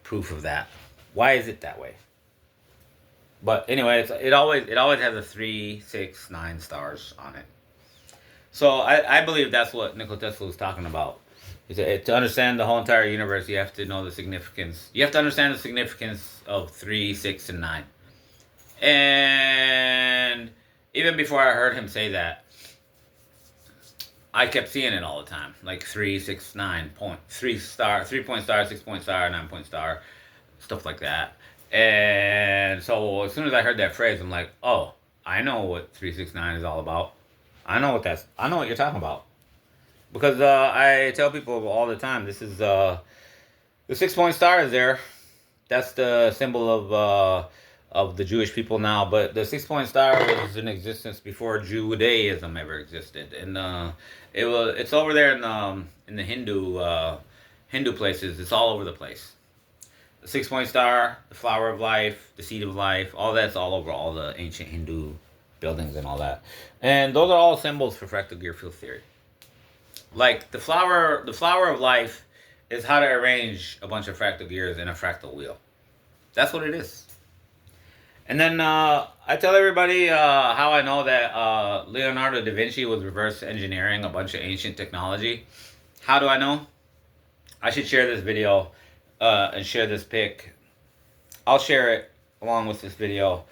proof of that. Why is it that way? But anyway, it always has a 3, 6, 9 stars on it. So I believe that's what Nikola Tesla was talking about. He said, to understand the whole entire universe, you have to know the significance. You have to understand the significance of 3, 6, and 9. And even before I heard him say that, I kept seeing it all the time, like 3, 6, 9 point, 3 star, 3-point star, 6-point star, 9-point star, stuff like that. And so as soon as I heard that phrase, I'm like, oh, I know what 369 is all about. I know what you're talking about, because I tell people all the time, this is the 6-point star is there. That's the symbol of the Jewish people now, but the 6-point star was in existence before Judaism ever existed, and it's over there in the Hindu places, it's all over the place. The 6 point star, the flower of life, the seed of life, all that's all over all the ancient Hindu buildings and all that. And those are all symbols for fractal gear field theory. Like the flower of life is how to arrange a bunch of fractal gears in a fractal wheel. That's what it is. And then I tell everybody how I know that Leonardo da Vinci was reverse engineering a bunch of ancient technology. How do I know? I should share this video and share this pic. I'll share it along with this video.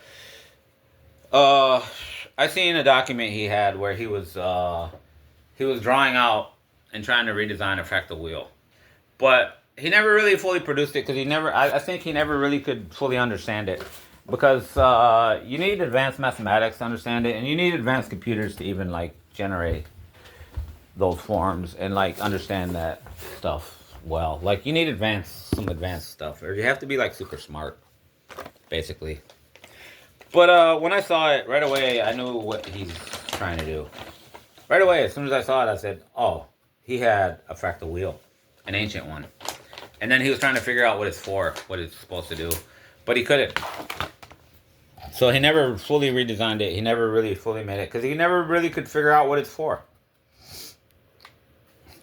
I seen a document he had where he was drawing out and trying to redesign a fractal wheel, but he never really fully produced it because I think he never really could fully understand it, because you need advanced mathematics to understand it, and you need advanced computers to even like generate those forms and like understand that stuff well. Like you need some advanced stuff, or you have to be like super smart, basically. But when I saw it right away, I knew what he's trying to do. Right away, as soon as I saw it, I said, "Oh, he had a fractal wheel, an ancient one." And then he was trying to figure out what it's for, what it's supposed to do, but he couldn't. So he never fully redesigned it. He never really fully made it because he never really could figure out what it's for.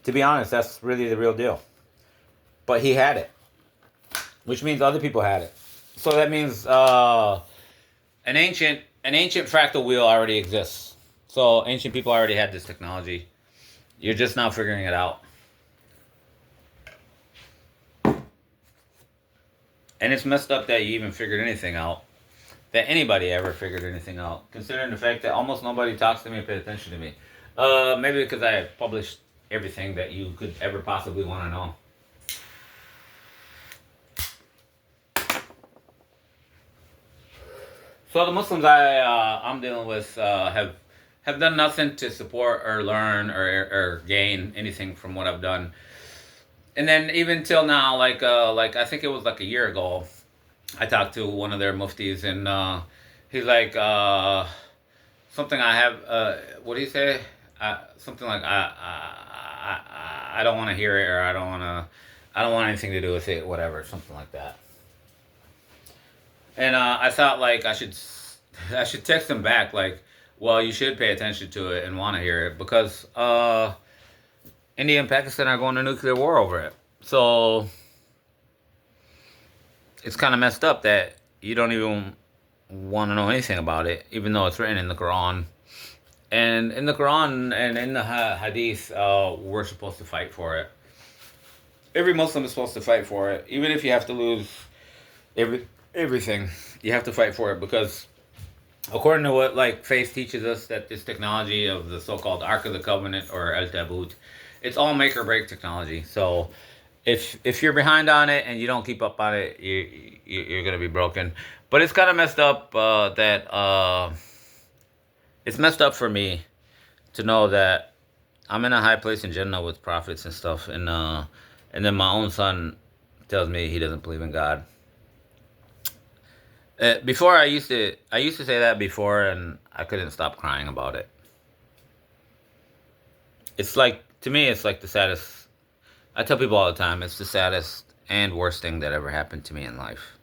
To be honest, that's really the real deal. But he had it, which means other people had it. So that means an ancient fractal wheel already exists. So ancient people already had this technology. You're just now figuring it out. And it's messed up that you even figured anything out. That anybody ever figured anything out. Considering the fact that almost nobody talks to me or pays attention to me. Maybe because I published everything that you could ever possibly want to know. So the Muslims I'm dealing with have done nothing to support or learn or gain anything from what I've done. And then even till now, like I think it was like a year ago, I talked to one of their muftis, and he's like something I have. What do you say? Something like I don't want to hear it, or I don't want anything to do with it, whatever, something like that. And I thought like I should text him back like, well, you should pay attention to it and want to hear it, because India and Pakistan are going to nuclear war over it. So it's kind of messed up that you don't even want to know anything about it, even though it's written in the Quran. And in the Quran and in the Hadith, we're supposed to fight for it. Every Muslim is supposed to fight for it, even if you have to lose everything. You have to fight for it, because according to what like faith teaches us, that this technology of the so-called Ark of the Covenant, or AlTabut, it's all make or break technology. So if you're behind on it and you don't keep up on it, you're gonna be broken. But it's kind of messed up that it's messed up for me to know that I'm in a high place in Jannah with prophets and stuff, and then my own son tells me he doesn't believe in God. Before I used to say that before, and I couldn't stop crying about it. It's like, to me, it's like the saddest. I tell people all the time, it's the saddest and worst thing that ever happened to me in life.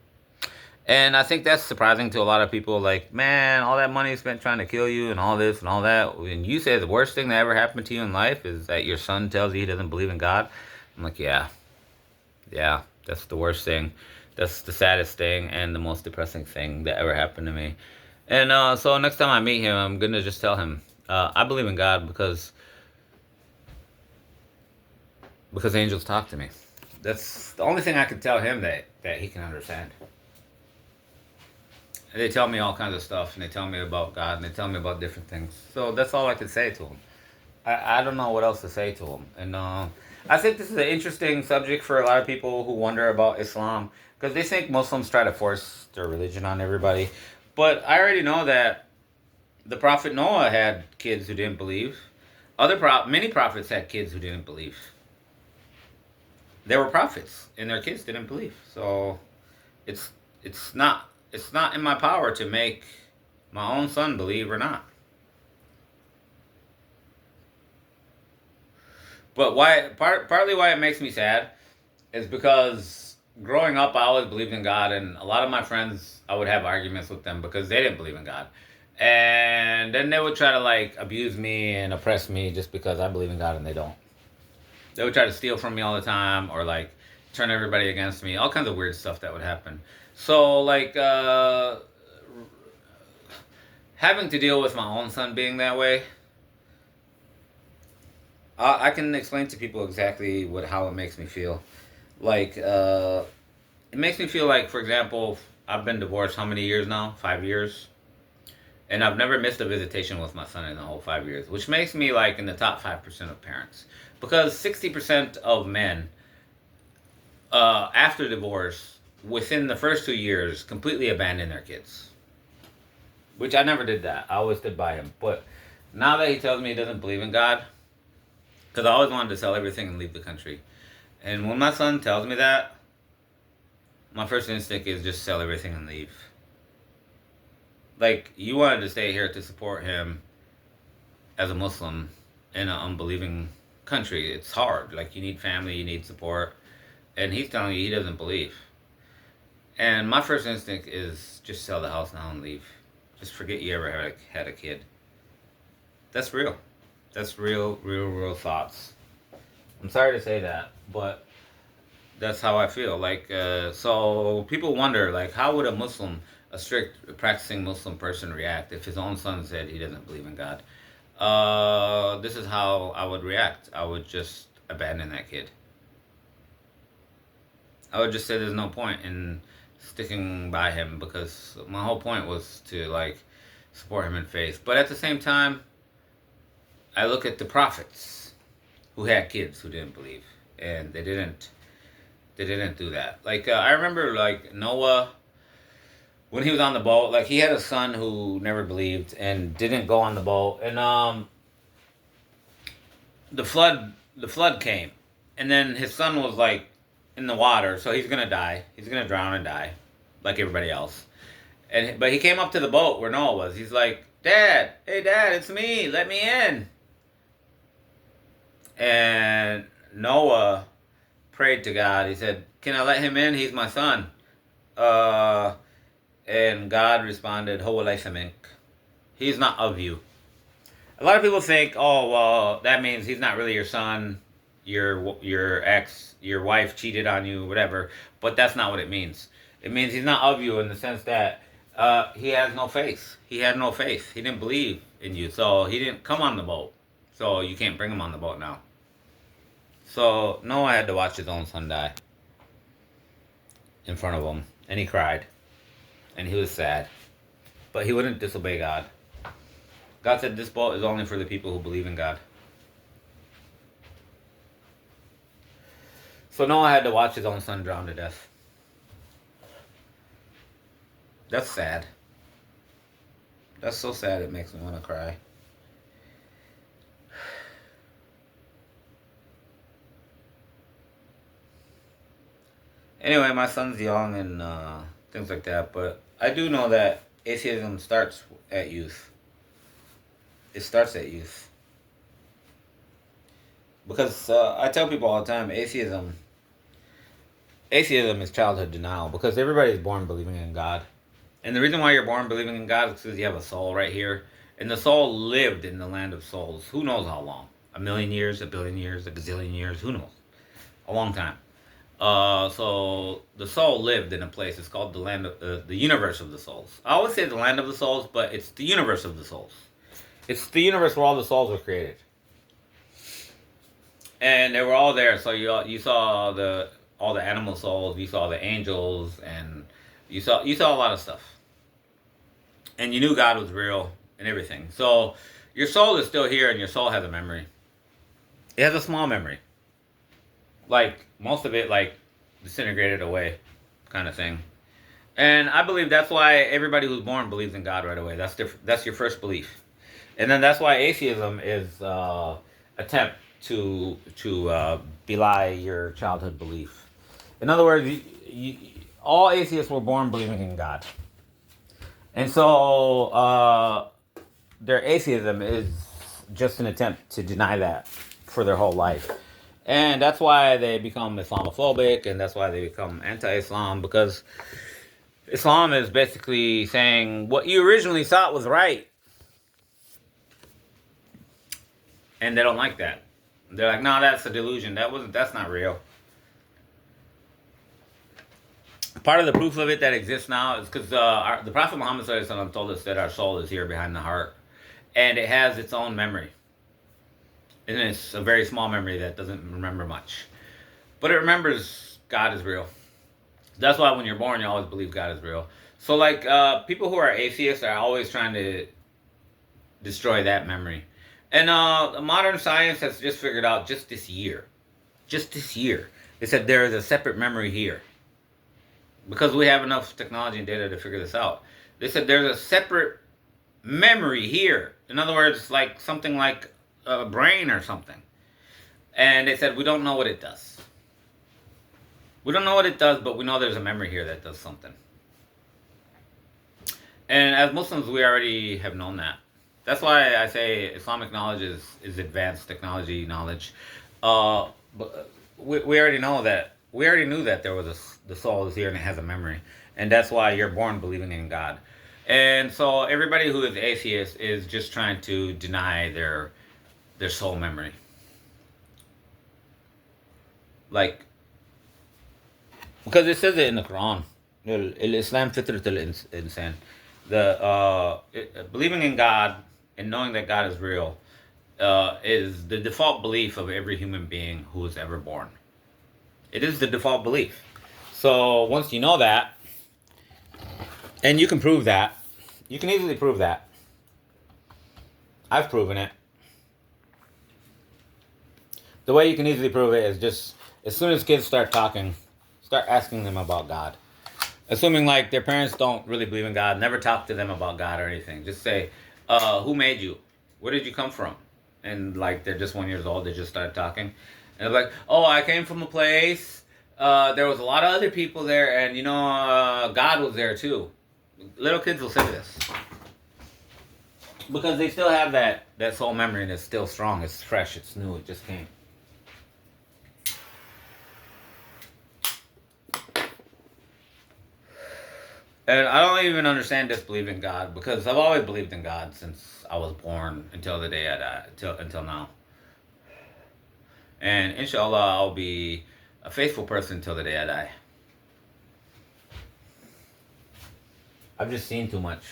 And I think that's surprising to a lot of people. Like, man, all that money spent trying to kill you and all this and all that. When you say the worst thing that ever happened to you in life is that your son tells you he doesn't believe in God, I'm like, yeah, that's the worst thing. That's the saddest thing and the most depressing thing that ever happened to me. And so next time I meet him, I'm going to just tell him, I believe in God because angels talk to me. That's the only thing I can tell him that he can understand. And they tell me all kinds of stuff, and they tell me about God, and they tell me about different things. So that's all I can say to him. I don't know what else to say to him. And I think this is an interesting subject for a lot of people who wonder about Islam, because they think Muslims try to force their religion on everybody. But I already know that the Prophet Noah had kids who didn't believe. Many prophets had kids who didn't believe. They were prophets, and their kids didn't believe. So it's not in my power to make my own son believe or not. But partly why it makes me sad is because growing up, I always believed in God, and a lot of my friends, I would have arguments with them because they didn't believe in God. And then they would try to like abuse me and oppress me just because I believe in God and they don't. They would try to steal from me all the time or like turn everybody against me, all kinds of weird stuff that would happen. So, like, having to deal with my own son being that way, I can explain to people exactly how it makes me feel. Like, it makes me feel like, for example, I've been divorced how many years now? 5 years. And I've never missed a visitation with my son in the whole 5 years, which makes me like in the top 5% of parents. Because 60% of men, after divorce, within the first 2 years, completely abandon their kids. Which I never did that. I always stood by him. But now that he tells me he doesn't believe in God, because I always wanted to sell everything and leave the country. And when my son tells me that, my first instinct is just sell everything and leave. Like, you wanted to stay here to support him as a Muslim in an unbelieving country. It's hard. Like, you need family, you need support. And he's telling you he doesn't believe. And my first instinct is just sell the house now and leave. Just forget you ever had a kid. That's real. That's real thoughts. I'm sorry to say that, but that's how I feel. Like, so people wonder, like, how would a strict practicing Muslim person react if his own son said he doesn't believe in God? This is how I would react. I would just abandon that kid. I would just say there's no point in sticking by him because my whole point was to like support him in faith. But at the same time, I look at the prophets who had kids who didn't believe, and they didn't do that. Like, I remember like Noah, when he was on the boat, like he had a son who never believed and didn't go on the boat, and the flood came, and then his son was like in the water, so he's gonna die. He's gonna drown and die, like everybody else. But he came up to the boat where Noah was. He's like, "Dad, hey Dad, it's me. Let me in." And Noah prayed to God. He said, "Can I let him in? He's my son." And God responded, "Huwa laysa mink." He's not of you. A lot of people think, "Oh, well, that means he's not really your son. Your wife cheated on you, whatever." But that's not what it means. It means he's not of you in the sense that he has no faith. He had no faith. He didn't believe in you, so he didn't come on the boat. So you can't bring him on the boat now. So Noah had to watch his own son die in front of him, and he cried, and he was sad, but he wouldn't disobey God. God said this boat is only for the people who believe in God. So Noah had to watch his own son drown to death. That's sad. That's so sad it makes me want to cry. Anyway, my son's young and things like that, but I do know that atheism starts at youth. It starts at youth. Because I tell people all the time, atheism is childhood denial, because everybody is born believing in God. And the reason why you're born believing in God is because you have a soul right here. And the soul lived in the land of souls. Who knows how long? 1,000,000 years, 1,000,000,000 years, 1 gazillion years, who knows? A long time. So the soul lived in a place. It's called the land of the universe of the souls. I always say the land of the souls, but it's the universe of the souls. It's the universe where all the souls were created, and they were all there. So you saw all the animal souls, you saw the angels, and you saw a lot of stuff, and you knew God was real and everything. So your soul is still here, and your soul has a memory. It has a small memory. Like, most of it, like, disintegrated away, kind of thing. And I believe that's why everybody who's born believes in God right away. That's your first belief. And then that's why atheism is attempt to belie your childhood belief. In other words, all atheists were born believing in God. And so their atheism is just an attempt to deny that for their whole life. And that's why they become Islamophobic, and that's why they become anti-Islam, because Islam is basically saying what you originally thought was right, and they don't like that. They're like, no, that's a delusion. That's not real. Part of the proof of it that exists now is because the Prophet Muhammad told us that our soul is here behind the heart, and it has its own memory. And it's a very small memory that doesn't remember much. But it remembers God is real. That's why when you're born, you always believe God is real. So, like, people who are atheists are always trying to destroy that memory. And modern science has just figured out just this year, they said there is a separate memory here. Because we have enough technology and data to figure this out. They said there's a separate memory here. In other words, like something like a brain or something. And they said we don't know what it does. We don't know what it does, but we know there's a memory here that does something. And as Muslims, we already have known that. That's why I say Islamic knowledge is advanced technology knowledge. But we already know that. We already knew that there was the soul is here and it has a memory. And that's why you're born believing in God. And so everybody who is atheist is just trying to deny their soul memory. Like, because it says it in the Quran. Islam fitrat al-insan. Believing in God and knowing that God is real is the default belief of every human being who is ever born. It is the default belief. So once you know that, and you can prove that, you can easily prove that. I've proven it. The way you can easily prove it is just as soon as kids start talking, start asking them about God. Assuming like their parents don't really believe in God, never talk to them about God or anything. Just say, who made you? Where did you come from? And like they're just 1 year old, they just start talking. And they're like, oh, I came from a place. There was a lot of other people there, and God was there too. Little kids will say this because they still have that soul memory, and it's still strong. It's fresh. It's new. It just came. And I don't even understand disbelief in God because I've always believed in God since I was born until the day I died, until now. And inshallah, I'll be a faithful person till the day I die. I've just seen too much.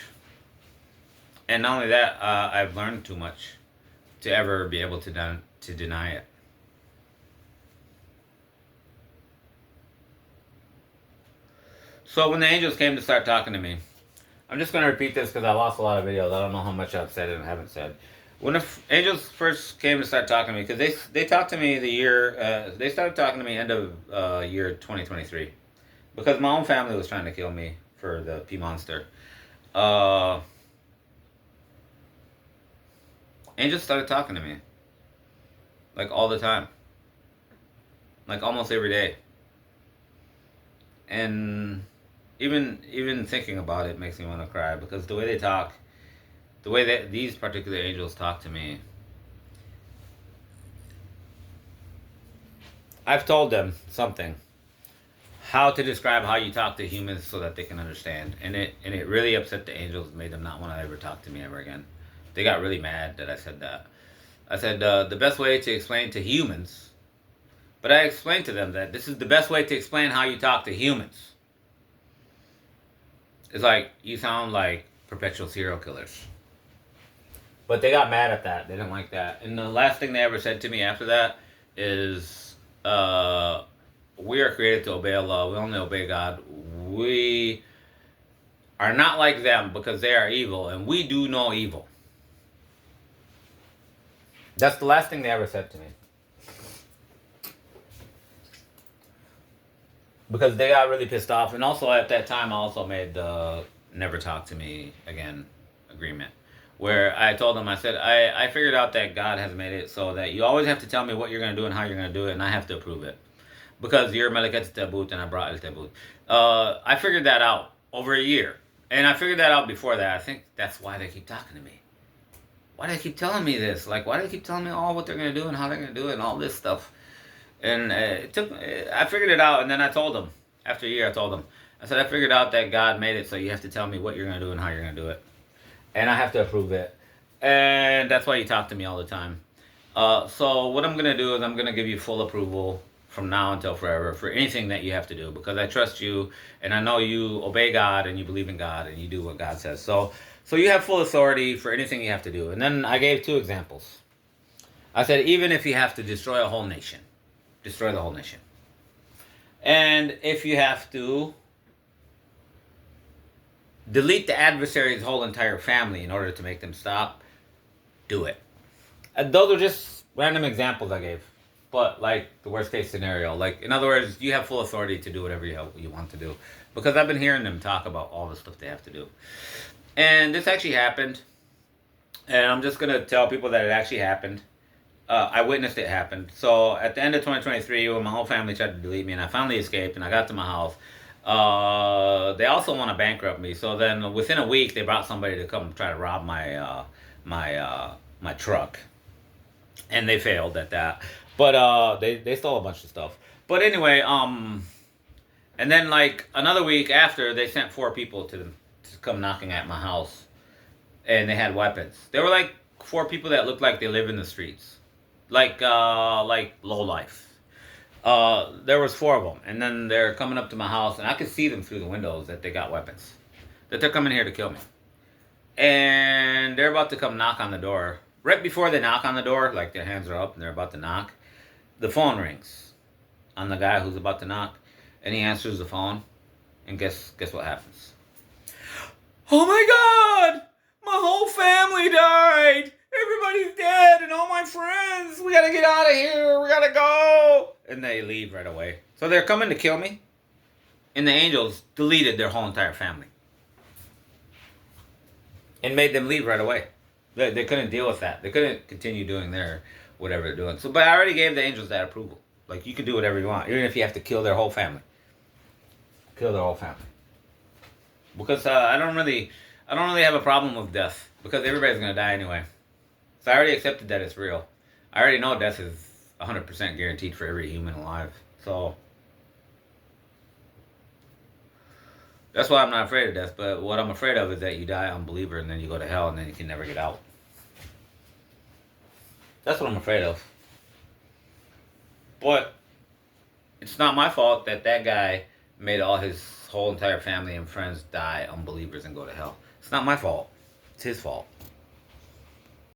And not only that, I've learned too much to ever be able to deny it. So when the angels came to start talking to me, I'm just going to repeat this because I lost a lot of videos. I don't know how much I've said and haven't said. When the angels first came to start talking to me, because they talked to me they started talking to me end of year 2023. Because my own family was trying to kill me for the P monster. Angels started talking to me. Like all the time. Like almost every day. And even thinking about it makes me want to cry because the way they talk, the way that these particular angels talk to me, I've told them something, how to describe how you talk to humans so that they can understand, and it really upset the angels, made them not want to ever talk to me ever again. They got really mad that I said that. I said the best way to explain to humans, but I explained to them that this is the best way to explain how you talk to humans. It's like, you sound like perpetual serial killers. But they got mad at that. They didn't like that. And the last thing they ever said to me after that is, we are created to obey Allah. We only obey God. We are not like them because they are evil, and we do no evil. That's the last thing they ever said to me. Because they got really pissed off. And also at that time, I also made the never talk to me again agreement. Where I told them, I said, I figured out that God has made it so that you always have to tell me what you're going to do and how you're going to do it, and I have to approve it. Because you're Malikat AlTabut and I brought AlTabut. I figured that out over a year. And I figured that out before that. I think that's why they keep talking to me. Why do they keep telling me this? Like, why do they keep telling me all what they're going to do and how they're going to do it and all this stuff? And I figured it out, and then I told him. After a year, I told him. I said, I figured out that God made it, so you have to tell me what you're going to do and how you're going to do it. And I have to approve it. And that's why you talk to me all the time. So what I'm going to do is I'm going to give you full approval from now until forever for anything that you have to do, because I trust you and I know you obey God and you believe in God and you do what God says. So you have full authority for anything you have to do. And then I gave 2 examples. I said, even if you have to destroy a whole nation, destroy the whole nation. And if you have to delete the adversary's whole entire family in order to make them stop, do it. Those are just random examples I gave. But like the worst case scenario, like in other words, you have full authority to do whatever you want to do. Because I've been hearing them talk about all the stuff they have to do. And this actually happened. And I'm just going to tell people that it actually happened. I witnessed it happen. So at the end of 2023, when my whole family tried to delete me and I finally escaped and I got to my house, they also want to bankrupt me. So then within a week, they brought somebody to come try to rob my truck. And they failed at that. But they stole a bunch of stuff. But anyway, and then like another week after, they sent 4 people to come knocking at my house. And they had weapons. They were like 4 people that looked like they live in the streets. Like low life. There was 4 of them. And then they're coming up to my house. And I could see them through the windows that they got weapons. That they're coming here to kill me. And they're about to come knock on the door. Right before they knock on the door, like their hands are up and they're about to knock, the phone rings on the guy who's about to knock. And he answers the phone. And guess what happens? Oh my God! My whole family died! Everybody's dead and all my friends! We gotta get out of here! We gotta go! And they leave right away. So they're coming to kill me. And the angels deleted their whole entire family. And made them leave right away. They couldn't deal with that. They couldn't continue doing their whatever they're doing. So, but I already gave the angels that approval. Like, you can do whatever you want. Even if you have to kill their whole family. Kill their whole family. Because I don't really have a problem with death. Because everybody's going to die anyway. So I already accepted that it's real. I already know death is 100% guaranteed for every human alive. So that's why I'm not afraid of death. But what I'm afraid of is that you die unbeliever and then you go to hell and then you can never get out. That's what I'm afraid of. But it's not my fault that guy made all his whole entire family and friends die unbelievers and go to hell. It's not my fault. It's his fault.